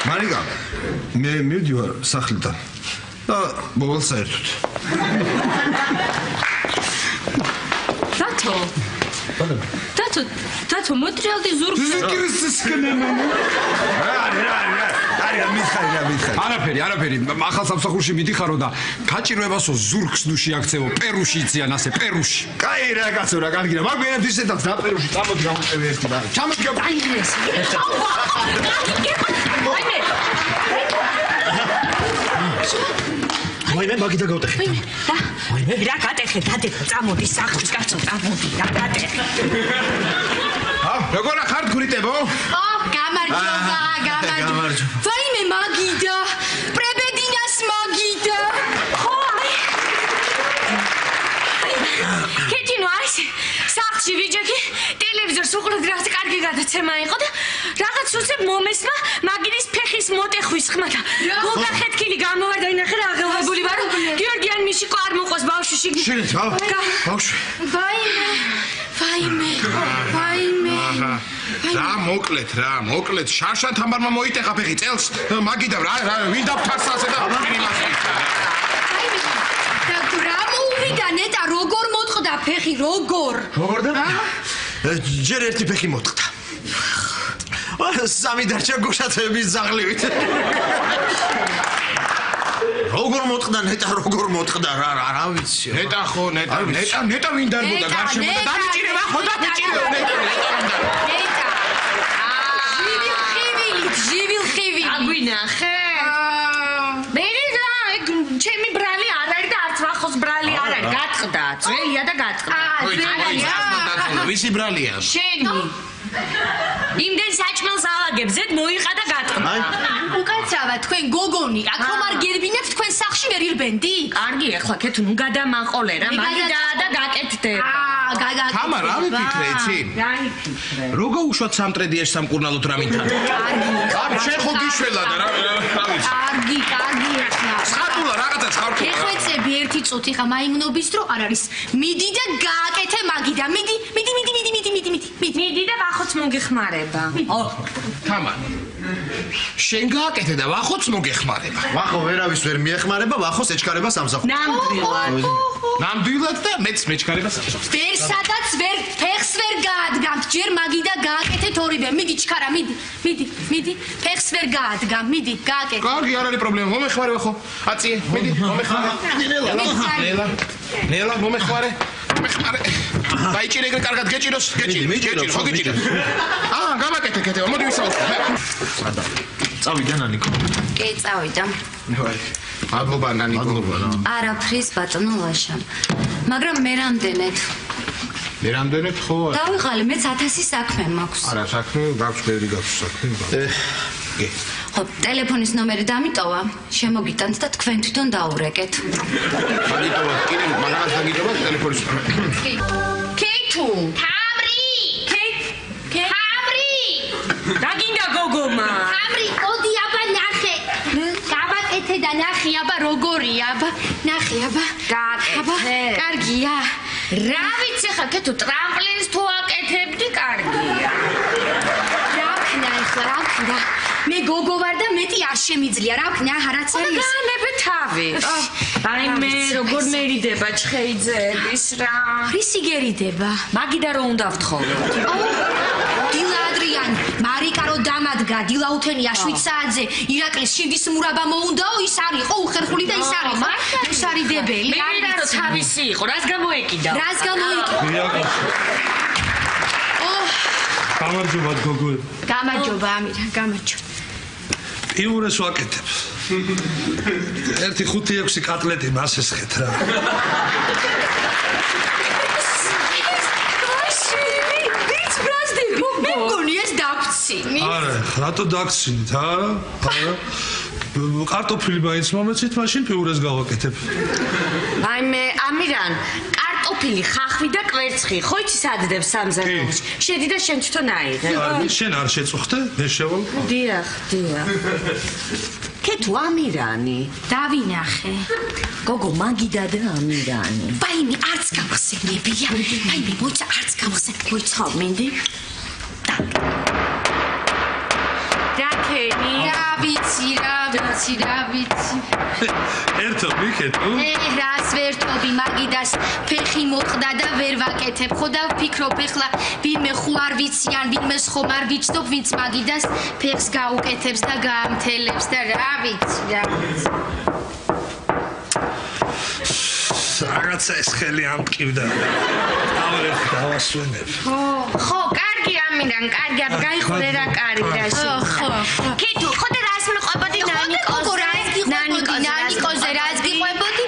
მარიკა მე მივდივარ სახლიდან და მოვალ საერთოდ დათო მოტრიალდი ზურგს არაფერი ახალ სამსახურში მიდიხარო და გაჭირვებასო ზურგს ნუ შეაქცევო პერუში იციან ასე პერუში კაი რა კაცო რა კარგი რა მაგ ვერაფერს ისედაც და პერუში წამოდი გამოვწევი ერთი და ჩამოდი ვაიმე მაგიდა გავტეხე. ვაიმე რა გატეხე დადექო წამოდი სახლში კაცო წამოდი რა გატეხე. როგორ ახარ გურიტებო? გამარჯობა. ვაიმე მაგიდა პრებედინას მაგიდა. კეთინო აი სახლში ვიჯექი ტელევიზორს უყურებ რაღაც კარგი გადაცემა იყო და რაღაც უცებ მომესმა მაგიდის ფეხის მოტეხვის ხმა და გოგახეთქილი გამოვარდა ინახე რა აღელვებული ვარ გიორგიან მიშიკო არ მოყოს ბავშვი შიგნით ბავშვი ვაიმე რა მოკლეთ შარშან თამბარმა მოიტეხა ფეხი წელს მაგიდა რა ვინ დაფთარსასე და რა მოუვიდა ნეტა როგორ მოტყდა ფეხი როგორ და ჯერ ერთი ფეხი მოტყდა სამი დარჩა გუშათების ზაღლივით როგორ მოტყდა რა ვიცი ნეტა ვინ დარბოდა გარშემო და დამიჭირება ხო დამიჭირება ნეტა ჟივილხივილი აგვინახე მე რა ეგ ჩემი ბრალი არ არის და არც ვახოს ბრალი არ არის გატყდა ძველია და გატყდა ვისი ბრალია შენი იმდენ საჭმელს ავაგებ ზედ მოიყა და გატყდა უკაცრავად თქვენ გოგონი აქ რომ არ გერბინებთ თქვენ სახლში ვერ ირბენდი კარგი ახლა ქეთუ ნუ გადამაყოლე რა მაგიდა და გაკეთდება თამა რა ვიფიქრე იცი როგორ უშვათ სამტრედიაში სამკურნალოთ რა მინთან კარგი შენ ხო გიშველა და რა ვიცი კარგი ახლა ხარტულა რაღაცა ხარტულა ეხვეწები ერთი წუთი ხა მაიმუნობის დრო არ არის მიდი და გააკეთე მაგიდა მიდი და ვახოც მოგეხმარება თამა შენ გააკეთე და ვახოც მოგეხმარება ვახო ვერავის ვერ მიეხმარება ვახოს ეჩქარება სამსახურს ნამდვილად და მეც მეჩქარება სამსახურს ვერ სადაც ვერ ფეხს ვერ გაადგამთ ჯერ მაგიდა გააკეთეთ ორივე მიდი ჩქარა მიდი ფეხს ვერ გაადგამ მიდი გააკეთე კარგი არ არის პრობლემა მომეხმარება ხო აწიე მიდი მომეხმარე ნელა მომეხმარე დაიჭირე ეგრე კარგად გეჭიროს ხო გეჭიროს გამაკეთე კეთება მოდი ვისაუბროთ წავიდა ნანიკო კი წავიდა მადლობა ნანიკო არაფრის ბატონო ლაშა მაგრამ მე რამდენად ხო დავიღალე მეც 1000 საქმე მაქვს არა საქმე გაქვს ბევრი გაქვს საქმე ხო ტელეფონის ნომერი დამიტოვა შემოგიტანთ და თქვენ თვითონ დაურეკეთ დაგიტოვა კიდე მაგას დაგიტოვა ტელეფონის კეთუ თამრი დაგინდა გოგომა თამრი კოდი აბა ნახე გავაკეთე და ნახე აბა როგორია აბა ნახე აბა გააკეთე კარგია რა ვიცი ხა კეთუ ტრამპლინს თუ აკეთებდი კარგია რა ვქნა მე გოგო ვარ და მეტი არ შემიძლია რა ვქნა არაცერი განებე თავი აი მე როგორ მერიდება ჩხეიძეების რა რისი გერიდება მაგიდა რო უნდა ვთხოვო დილა ადრიან მარიკა რო დამადგა დილა უთენია 7 საათზე ირაკლის შინდის მურაბა მოუნდაო ის არის ხო უხერხული და ის არის მოსარიდებელი მე რა რო თავისი იყო რას გამოეკიდა გამარჯობა გოგო გამარჯობა ამირა გამარჯობა იურეს ვაკეთებ 1-5-6 კატლეტი მას ესხეთ რა მე მგონი ეს დაგცინი არა რატო დაგცინით არა კარტოფილი მაინც მომეცით მაშინ ფიურეს გავაკეთებ აი მე ამირან კარტოფილი ხახვი და კვერცხი ხო იცი სადდებს სამზარეულოში შედი და შენ თვითონ აიღე შენ არ შეწუხდე მე შევალ დიახ კეთუ ამირანი დავინახე გოგო მაგიდა და ამირანი ვაიმე არც გამხსენებია ვაიმე მოიცა არც გამხსენებია მოიცა მინდი დაკენი რა ვიცი ერთო მიქეთო რას ვერთობი მაგიდას ფეხი მოტყდა და ვერ ვაკეთებ ხო და ვფიქრობ ეხლა ვინმე ხო არ ვიციან ვინმე ხომ არ ვიცნობ ვინც მაგიდას ფეხს გაუკეთებს და გაამთელებს და რა ვიცი რაღაცა ეს ხელი ამტკივდა ავერეთ დავასვენებ ხო კარგი ამირან კარგი აბა გაიხურე რა კარი რაში ხო კეთუ ხო და რას მეყვებოდი ნანიკოზე რას გიყვებოდი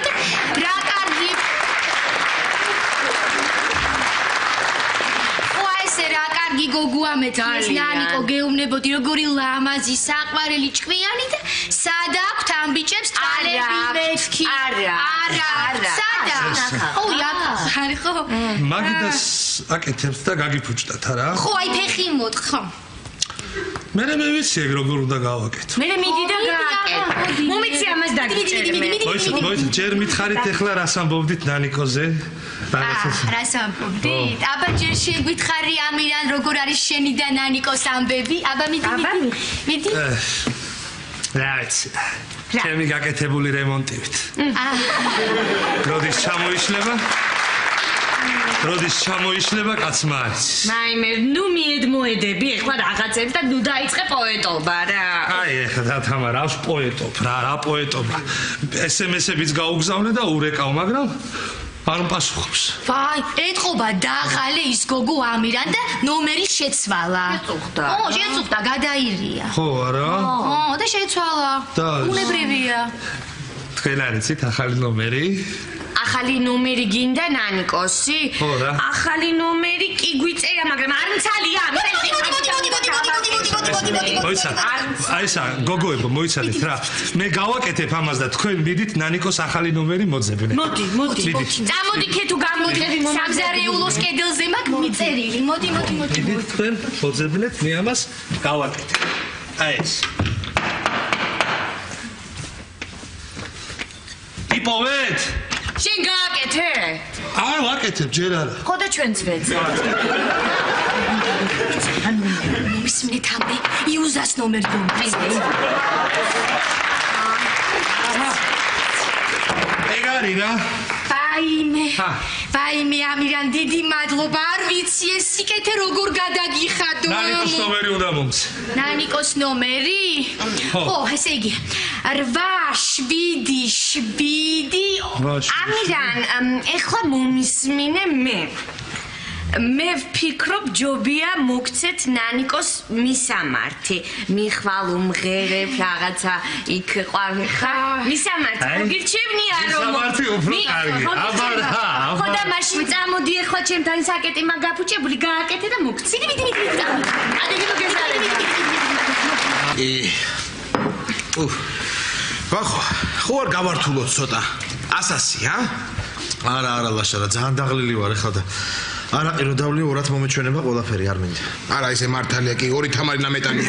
მეთქეს ნანიკო გეუბნებოდი როგორი ლამაზი საყვარელი ჭკვიანი და სად აქვთ ამ ბიჭებს ტალები მეთქი არა სადა ხარი ხო მაგიდას აკეთებს და გაგიფუჭდათ არა ხო აი ფეხი მოთხო მე ვიცი ეგ როგორ უნდა გავაკეთო მე მიდი და გააკეთე მომიცი ამას დაგიჭერე მოიცი ჯერ მითხარით ეხლა რას ამბობდით ნანიკოზე რას ამბობდით აბა ჯერ შეგვითხარი ამირან როგორ არის შენი და ნანიკოს ამბები აბა მიდი რაც ჩემი გაკეთებული რემონტივით როდის ჩამოიშლება კაცმა არის მაიმე ნუ მიედმოედები ეხლა რაღაცებს და ნუ დაიწყე პოეტობა რა აი ეხლა და თამარ რა პოეტობ რა პოეტობა SMS-ებიც გაუგზავნე და ურეკავ მაგრამ არ პასუხობს ვაი ეთყობა დააღალე ის გოგო ამირან და ნომერი შეცვალა შეწუხდა გადაირია ხო არა და შეცვალა უნებრივია თქვენ არიცით ახალი ნომერი ახალი ნომერი გინდა ნანიკოსი? ხო რა. ახალი ნომერი კი გვიწერა, მაგრამ არ მცალია. მოიცა. აი ესა გოგოებო მოიცადეთ რა. მე გავაკეთებ ამას და თქვენ მიდით ნანიკოს ახალი ნომერი მოძებნე. მოდი. წამოდი ქეთუ გამოძები სამზარეულოს კედელზე მაგ მიწერილი. მოდი. თქვენ მოძებნეთ მე ამას გავაკეთებ. აი ეს. იპოვეთ? შენ გააკეთე? არ ვაკეთებ ჯერ არა. ხო და ჩვენც ვეძებთ. მისმენთ ამბე იუზას ნომერი გომბიზე. ეგარი რა. ვაიმე ამირან დიდი მადლობა არ ვიცი ეს სიკეთე როგორ გადაგიხადო. ნანიკოს ნომერი უნდა მომცე. ნანიკოს ნომერი? ხო, ესე იგი 877 ამირან ეხლა მომისმინე მე ვფიქრობ ჯობია მოგცეთ ნანიკოს მისამართი მიხვალ უმღერებ რაღაცა იქ ყვავიხა მისამართი მოგირჩევნია რომ მისამართი უფრო კარგი აბა ხო და მაშინ წამოდი ეხლა ჩემთან საკეტი მაგაფუჭებული გააკეთე და მოგცი მიდი ადეგი მოგეზარები ხო არ გავართულოთ ცოტა 100-ი არა ლაშარა ძალიან დაღლილი ვარ ეხლა და არაყირო დავლი ორად მომეჩვენება ყველაფერი არ მინდა არა ესე მართალია კი ორი თამარი ნამეტანი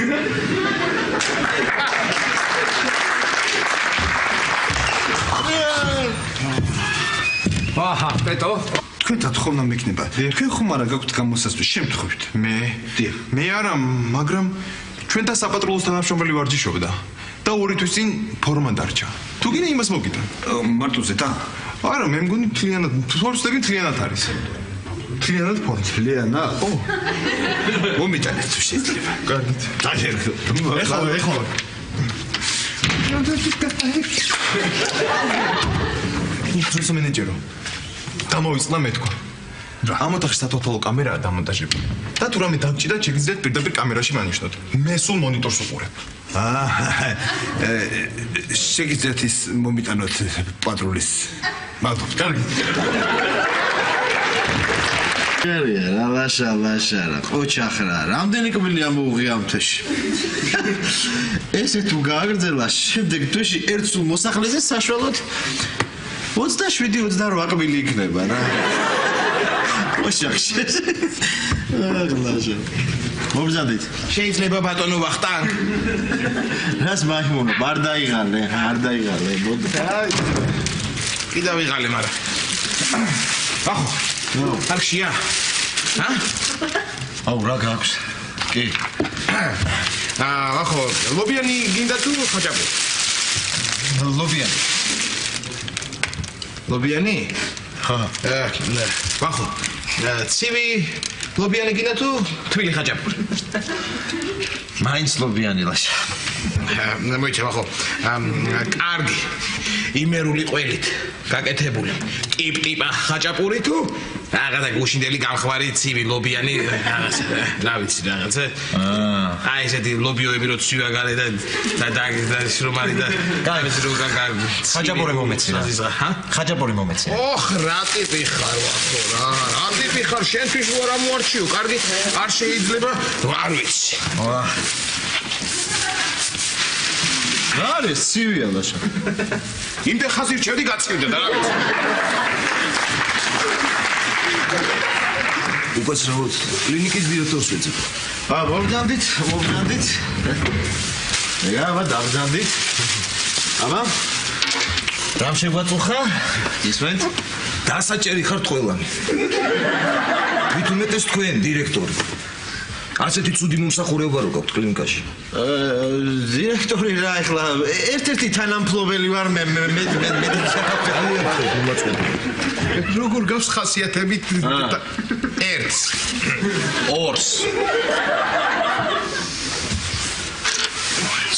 აჰა პეტო თქვენთან ხომ მეკნება თქვენ ხომ არა გაქვთ გამოსასწრე შემთხვევით მე არა მაგრამ ჩვენთან საპატრულოს თანამშრომელი ვარჯიშობდა და ორი თვის წინ ფორმა დარჩა თუ გინდა იმას მოგიტან მარტოზე და არა მე მგონი თლიანად ფორმები თლიანად არის თლიანად ფორმები თლიანად ო მომიტანეთ თუ შეიძლება კარგით დაჟერხო ეხლა ის მენეჯერო დამოიწლა მეთქვა ამ ოთახში სათვალთვალო კამერაა დამონტაჟებული და თუ რამე დაგჭირდა შეგიძლიათ პირდაპირ კამერაში მანიშნოთ მე სულ მონიტორს უყურებ შეგიძლიათ ის მომიტანოთ პატრულის მადლობა კარგი რა ლაშა ყოჩახრა რამდენი კვილი ამოუღი ამ თვეში ესე თუ გააგრძელა შემდეგ თვეში ერთ სულ მოსახლეზე საშუალოდ 27-28 კვილი იქნება რა ოშახში აღლაშა მომზადეთ შეიძლება ბატონო ვახტანგ რას მაჰიმონო არ დაიღალე მოდი კიდევ ვიღალე მაგრამ ახო არქშია აუ რა გაქვს კი ახო ლობიანი გინდა თუ ხაჭაპური ლობიანი ხა ახო ცივი ლობიანი გინდა თუ თბილი ხაჭაპური მაინც ლობიანი ლაშა მოიჩება ხო? კარგი. იმერული ყველით, გაკეთებული. ტიპ-ტიპა ხაჭაპური თუ რაღაცა გუშინდელი გამხვარი ცივი ლობიანი რაღაცა. რა ვიცი რაღაცა. აი ესეთი ლობიოები რო ცივია გარე და შრომალი და კაი რო ხაჭაპური მომეცი რა. ჰა? ხაჭაპური მომეცი. ოხ, რა ტიპი ხარ ვახო რა. რა ტიპი ხარ? შენთვის რა მოარჩიო? კარგი, არ შეიძლება, არ ვიცი. რა არის ცივია ლაშა? იმდენ ხაზი რჩევდი გაწივდა და რა ვიცი. უკაცრავად კლინიკის დირექტორს ვეძებ. მოვდანდით. აბა დაბრძანდით. აბა რამ შეგვაწუხა? ისმენთ? დასაჭერი ხართ ყველანი. ვითუმეტეს თქვენ დირექტორი. ასეთი ცუდი მომსახურება რო გაქვთ კლინიკაში. დირექტორი რა ახლა ერთ-ერთი თანამფლობელი ვარ მე როგორ გავს ხასიათებით ერთს ორს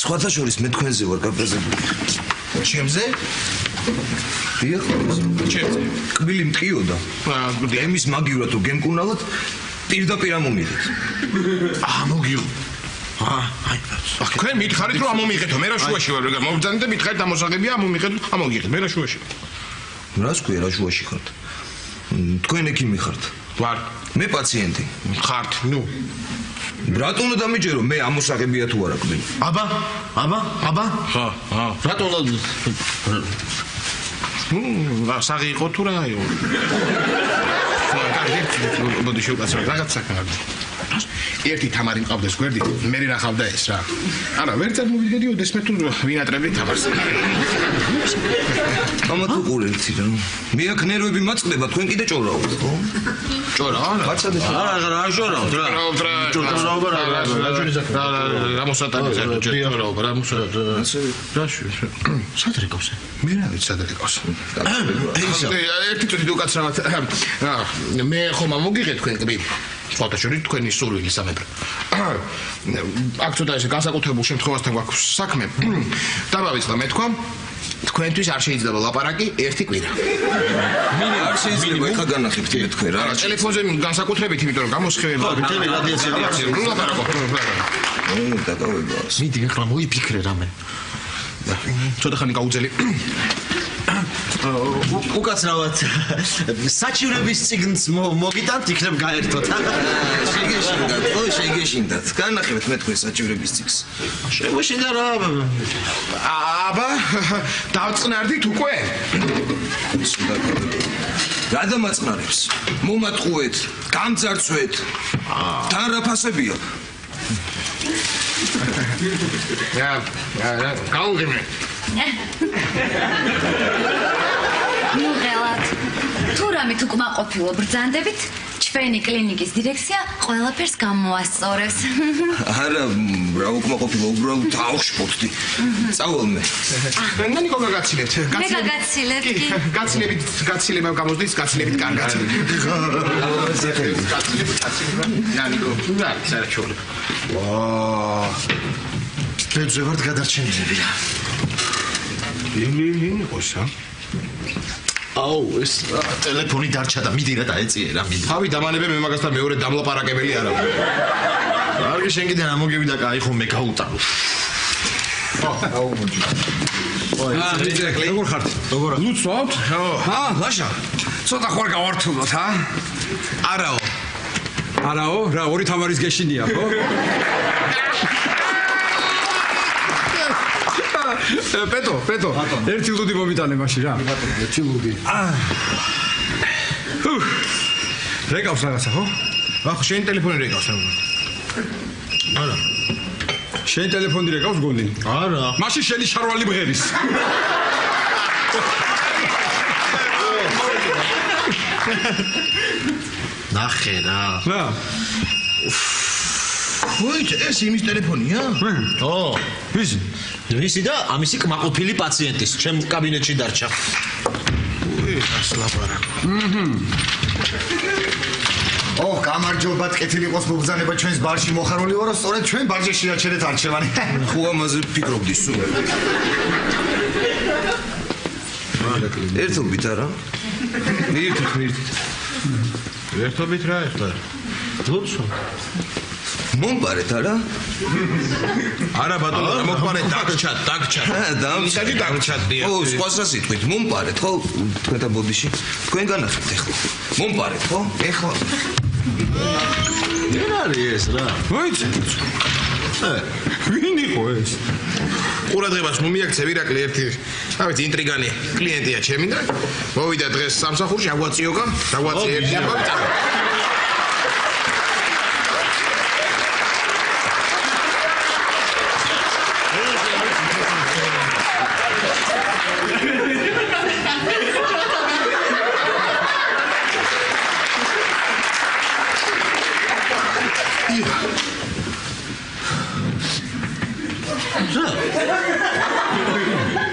სხვათა შორის მე თქვენზე ვარ გაბეზებული. ჩემზე? დიახ, ჩემზე. კბილი მტკიოდა. ემის მაგივრად თუ გემკუნალოთ პირდაპირ ამომიღეთ. მოგიო. თქვენ მითხარით რომ ამომიღეთო, მე რა შუაში ვარ, მოვძანეთ და მითხარით ამოსაღებია, ამომიღეთ, ამომიღეთ, მე რა შუაში. რას ქვია რა შუაში ხართ? თქვენ ექიმი ხართ? ვარ. მე პაციენტი. ხართ, ნუ. რატომ უნდა დამიჯერო მე ამოსაღებია თუ არა კბილი? აბა. ხა. რატომ საღი იყო თუ რა იყო? მოდი შევკაცრებ რაღაც საქმე. ერთი თამარი მყავდეს გვერდით, მე ნახავდა ეს რა. არა, ვერცად მოვიდოდიოდეს მე თუ ვინატრები თამარს. ამათუყურებთ რა. მე აქ ნერვები მაწყდება, თქვენ კიდე ჭორავთ, ხო? ჭორა? გაცადეთ. არა, ჭორავთ რა. ჭორავ რა. რა მოსატანებს რა ჭორავ, რა მოსატანებს. რა სად რეკავს? მე რა ვიცი სად რეკავს. ერთი წუთი თუ კაცრავად. მე ხომ ამოგიღეთ თქვენ კბილი. სხვათა შორის თქვენი სურვილი სამეფო. აქ ცოტა ესე განსაკუთრებულ შემთხვევასთან გვაქვს საქმე. დავავიწყდა მე თქვენთვის არ შეიძლება ლაპარაკი ერთი კვირა. მინი არ შეიძლება ეხა განახებთ კიდე თქვენ რა. ტელეფონზე განსაკუთრებით, იმიტომ რომ გამოსხივება. ლაპარაკო. დაგავებას. მიდი ახლა მოიფიქრე რამე. ცოტა ხანი გაუძელი. უკაცრავად საჭიროების ციგნს მოგიტანთ იქნებ გაერთოთ. შეგეშინდათ. განახებთ მე თქვენ საჭიროების ციგნს. შეგეშინდა რა. აბა დავწყნარდით უკვე. რა დამაწყნარებს? მომატყუეთ, გამძარცვეთ. და რა ფასებია? გაუღიმე. ნუ ღელად. თუ რამე თუ კმაყოფილო ბრძანდებით, ჩვენი კლინიკის დირექცია ყველაფერს გამოასწორებს. არა, რა უკმაყოფილო, უბრალოდ ავშფოთდი. წავალ მე. ნანიკო გაგაცილებთ. მე გაგაცილებ კი. გაცილება გამოსდის, გაცილებით კარგად. ნანიკო, რა საერთოდ. ბეძე ვარ გადარჩენილები რა. იმი ყოსა. აუ, ეს ტელეფონი დარჩა და მიდი რა დაეწიე რა მიდი. თავი დამანებე მე მაგასთან მეორე დამლაპარაკებელი არა ვარ. კარგი შენ კიდე ამოგივიდა კაი ხო მე გაუტარო. აუ მოდი. როგორ ხართ? როგორ? ლუცვავთ? ჰა, ლაშა. ცოტა ხوار გავართულოთ, ჰა? არაო. არაო, რა ორი თამარის გეშინია, ხო? პეტო, ერთი ლუდი მომიტანე მაშინ რა. ერთი ლუდი. რეკავს რაღაცა, ხო? ახ, შენ ტელეფონი რეკავს რა. არა. შენ ტელეფონი რეკავს გონი? არა. მაშინ შენი შარვალი მღერის. ნახე რა. რა. ვაი, ეს იმის ტელეფონია? ო, ვისი? ვისი და ამისი კმაყოფილი პაციენტის, ჩემ კაბინეტში დარჩა. უი, რას ლაპარაკო. ოჰ, გამარჯობათ, კეთილი იყოს მოგზანება ჩვენს ბარში მოხარული ვარო, სწორედ ჩვენ ბარში შეაჩერეთ არჩევანი. ხო ამაზე ფიქრობდი სულ. ერთობით არა? მირთით. ერთობით რა ეხლა? დოცვა. მომპარეთ არა? არა ბატონო, მომპარეთ დაგჩათ. დამჭადი დაგჩათდი. ო, სხვას რა სიტყვით, მომპარეთ ხო? თქვენთან ბოდიში. თქვენ განახეთ ეხლა. მომპარეთ ხო? ეხლა. ვერ არის ეს რა? მოიცე. ვინ იყო ეს? ყურადღებას მომიაქცე ვირაკლი ერთი, ავით ინტრიგანი კლიენტია ჩემი და მოვიდა დღეს სამსახურში აგვაწიოგა, დაგვაწიე ერთი ამბავი წავა.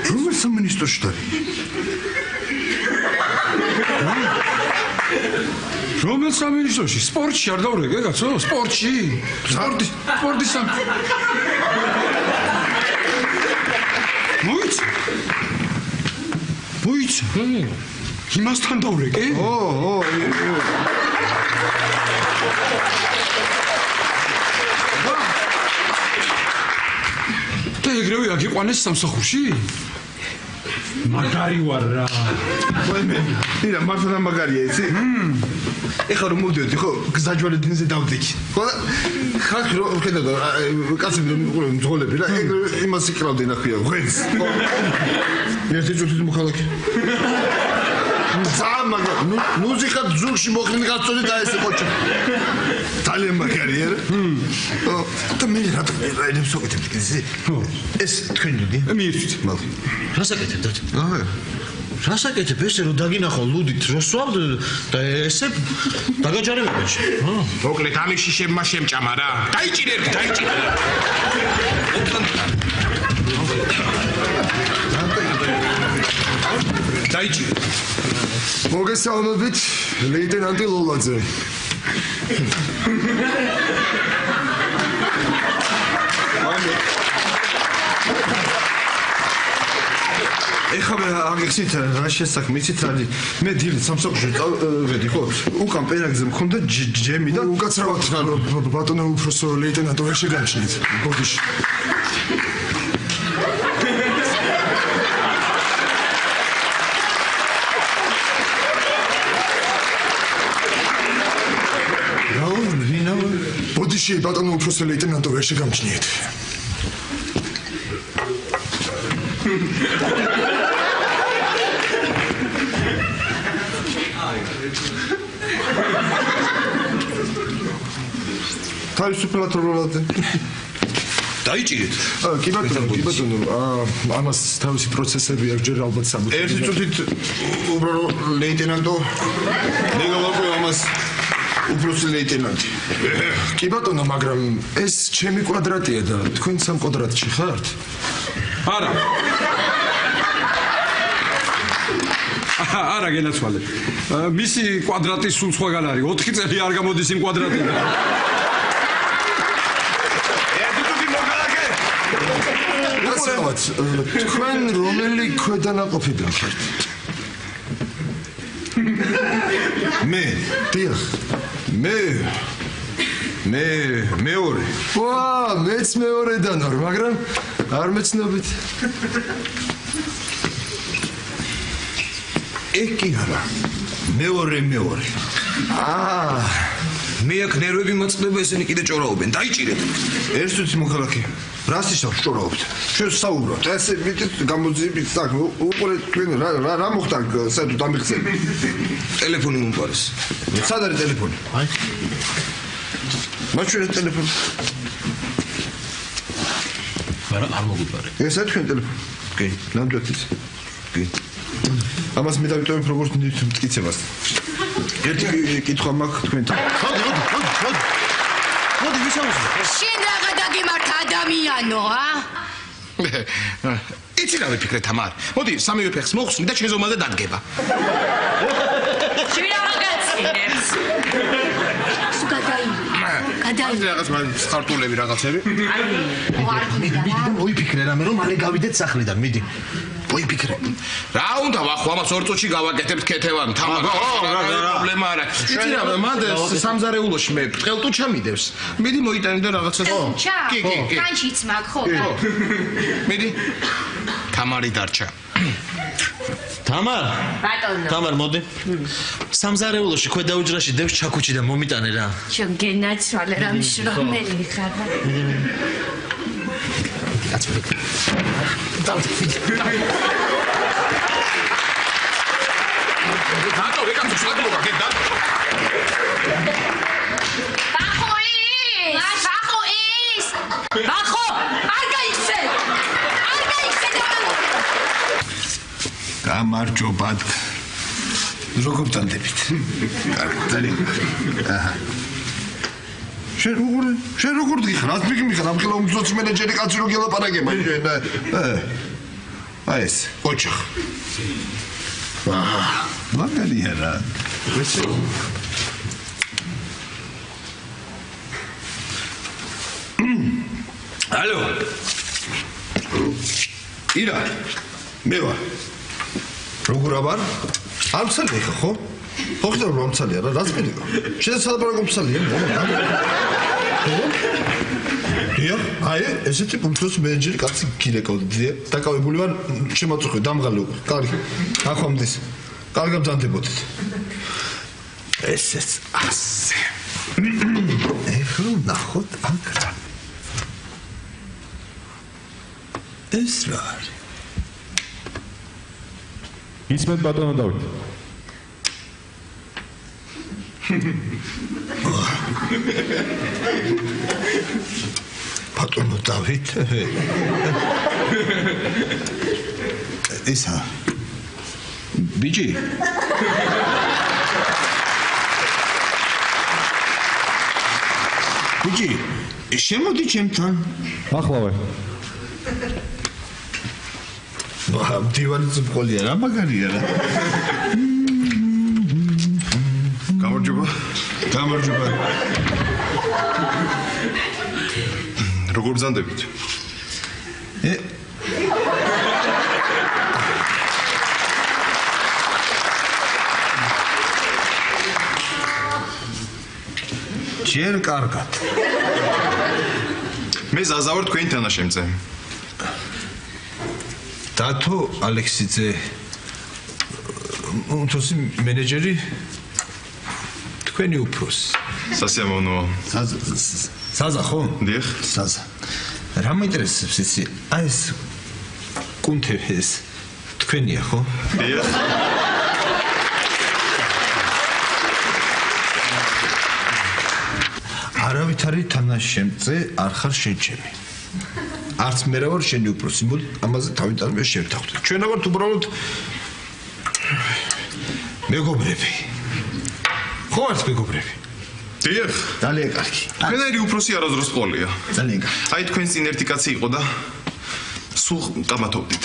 რომელ სამინისტროში და რომელ სამინისტროში? სპორტში არ დავრეგე კაცო? სპორტში? სპორტის მოიცე? იმასთან დავრეგე? და ეგრევე აგიყვანეს სამსახურში? მაგარი ვარ რა. ირა მართლა მაგარია იცი? ეხლა რომ მოვდიოდი ხო გზაჯვარედინზე დავდექი. ხო ხალხი რო ხედავ და კაცები რომ მძღოლები რა ეგრევე იმას იყრავდნენ ახია ღვენს. ერთი წუთით მოხალხი. ზამაგა ნუ ზიხარ ზურგში მოხდნენ გაწოდე და ესე ყოჩა. ძალიან მაგარია რა. და მე რატომ ვსოკეთებ ისე? ეს თქვენ დიდი? მიერთ. რასაკეთებდათ? რასაკეთებ ესე რომ დაგინახო ლუდით რო სვავდ და ესე დაგაჯარებებენ. მოკლედ ამის შიშებმა შემჭამა რა. დაიჭირე. დაიჭირე. მოგესალმებით, ლეიტენანტი ლოლაძე. ეხლა აგიხსით რა შესაქმე იცით რა მე დილით სამსახურში წავედი ხო უკან პერაგზე მქონდა ჯემი და უკაცრავად ბატონო უფროსო ლეიტენანტო ვერ შეგაჩნით ბოდიში ბოდიში ბატონო უფროსო ლეიტენანტო ვერ შეგამჩნიეთ თავისუფლად როლადე დაიჭირეთ კი ბატონო ამას თავისი პროცესები აქვს ჯერ ალბათ საბუთი ერთი წუთით უბრალოდ ლეიტენანტო მე გავაყვე ამას უფროსი ლეიტენანტი კი ბატონო მაგრამ ეს ჩემი კვადრატია და თქვენ სამ კვადრატში ხართ არა არა გენაცვალე მისი კვადრატი სულ სხვაგან არის 4 წელი არ გამოდის იმ კვადრატიდან თქვენ რომელი ქვედანაყოფიდან ხართ? მე დიახ მე მეორე ვა მეც მეორედან ვარ მაგრამ არ მეცნობით ეკი არა მეორე მე აქ ნერვები მაწყდება ესენი კიდე ჭორაობენ დაიჭირეთ ერთ წუთი მოხალხე რას ისევ ჭორაობთ ჩვენ საუბრობთ ესე მიწით გამოძიებით საკ უყურე თქვენ რა მოხდა საერთოდ ამიხსენე ტელეფონი მომპარეს სად არის ტელეფონი აი მაჩვენე ტელეფონი არ მოგვიპარე ეს არის თქვენ ტელეფონი კი ნამდვილად ის კი ამას მე დავიტოვებ როგორც მტკიცებას ერთი კითხვა მაქვს თქვენთან მოდი ვისაუბროთ შენ რაღა დაგიმართ ადამიანო იცი რა ვიფიქრე თამარ მოდი სამივე ფეხს მოხსნი და შენ ზომაზე დადგება შენ რაღა გაცინებს გადაი რაღაც ხარტულები რაღაცები. მიდი მოიფიქრე რამე რომ მალე გავიდეთ სახლიდან, მიდი. მოიფიქრე. რა უნდა ვახო ამას 2 წუთში გავაკეთებთ ქეთევან თამარ. პრობლემა არ აქვს. შენ მანდ სამზარეულოში მე ბრტყელტუჩა მიდევს. მიდი მოიტანე და რაღაცა. კი. კანჩიც მაგ ხო? მიდი. თამარი დარჩა. თამარ. ბატონო. თამარ მოდი. სამზარეულოში ქვედაუჯრაში დევს ჩაქუჩი და მომიტანე რა. შენ გენაცვალე რა მშრომელი ხარ. ბატონო, ვიკაცო შეგმოგა გენდა. ბახო, არ გაიქცე. გამარჯობათ. როგორ დანდებით? კარგი. აჰა. შენ როგორ გიხარ? ას მიგიხარ, ამ ხელა უმცროსი მენეჯერი კაცი რო გელაპარაკება შენ. აი ეს, ოჩახ. მაგალია რა. ესე ალო. ირა. მე ვარ. როგორ აბარ? ამცალია ხო? ხო ხდება რომ ამცალია რა, რაც მიდიო. შეიძლება სალაპარაკო მცალია, რა? დიახ, აი, ესეთი უმცროსი მენეჯერი კაცი გილეკავდია. დაკავებული ვარ, შემაწუხე, დამღალი უკვე. კარგი. ახომდის. კარგად ბრძანდებოდეთ. ესეც ასე. ეხლა ნახოთ აქ რა. ეს რა არის? ისმეთ ბატონო დავით. ბატონო დავით. ისა. ბიჭი. ბიჭი, შემოდი ჩემთან. ახლავე. დივანის მყოლია რა მაგარია რა. გამარჯობა. როგორ ბრძანდებით? ჯერ კარგად. მე ზაზა ვარ თქვენი თანაშემწე. დათო ალექსიძე უმცროსი მენეჯერი თქვენი უფროსი. სასიამოვნოა. საზა ხო? დიახ. საზა. რა მაინტერესებს იცი? აი ეს კუნთები ეს თქვენია ხო? დიახ. არავითარი თანაშემწე არ ხარ შეჭემი. არც მე რა ვარ შენი უფროსი, მოდი ამაზე თავიდან შევთანხმდეთ. ჩვენ ვართ უბრალოდ მეგობრები. ხო არც მეგობრები? დიახ. ძალიან კარგი. თქვენერი უფროსი არასდროს ყოლია. ძალიან კარგი. აი თქვენ წინ ერთი კაცი იყო და სულ ტამათობდით.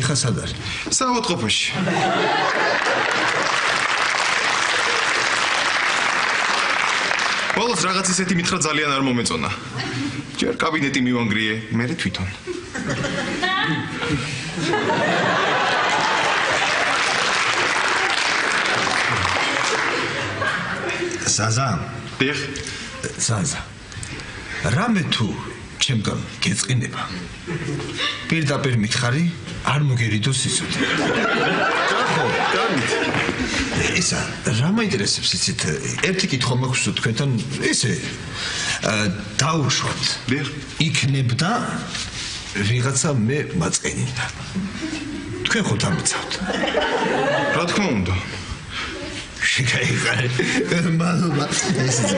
ეხა სად არის? საავადმყოფოში. ბოლოს რაღაც ისეთი მითხრა ძალიან არ მომეწონა. ჯერ კაბინეტი მივანგრიე, მე თვითონ. საზა. დიახ. საზა. რამე თუ ჩემგან გეწყინება. პირდაპირ მითხარი, არ მოგერიდოს ისოთი. ხო, გამით. ისა, რა მაინტერესებს იცით? ერთი კითხვა მაქვს თქვენთან, ისე დაუშვათ. დიახ. იქნებდა ვიღაცა მე მაწყენინდა. თქვენ ხო დამიცავთ? რა თქმა უნდა. შეგაიღარე. მადლობა. ესეც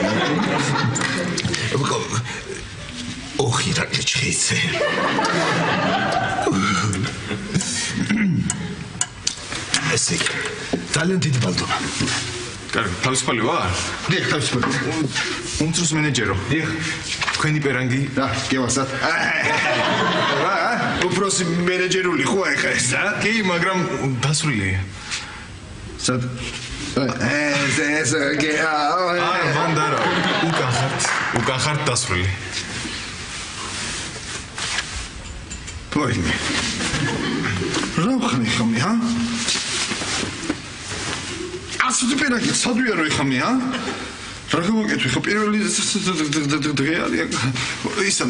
ოხი რა ჩხეიცე. ესე ძალიან დიდი ბალტონა. კარგი, თავისუფალი ვარ? დიახ, თავისუფალი. უმცროს მენეჯერო. დიახ. თქვენი პერანგი? რა, გევასათ. რა, უფროსი მენეჯერული ხო ახლა ეს, კი, მაგრამ დასრულია. სად? არა ბანდარა უკან ხართ დასრული ვაიმე რა ხმი ხმი ჰა ასეთი პერაკი სადვია რო ხმი ჰა რა გამოგეთვი ხა პირველი დღე არის ისა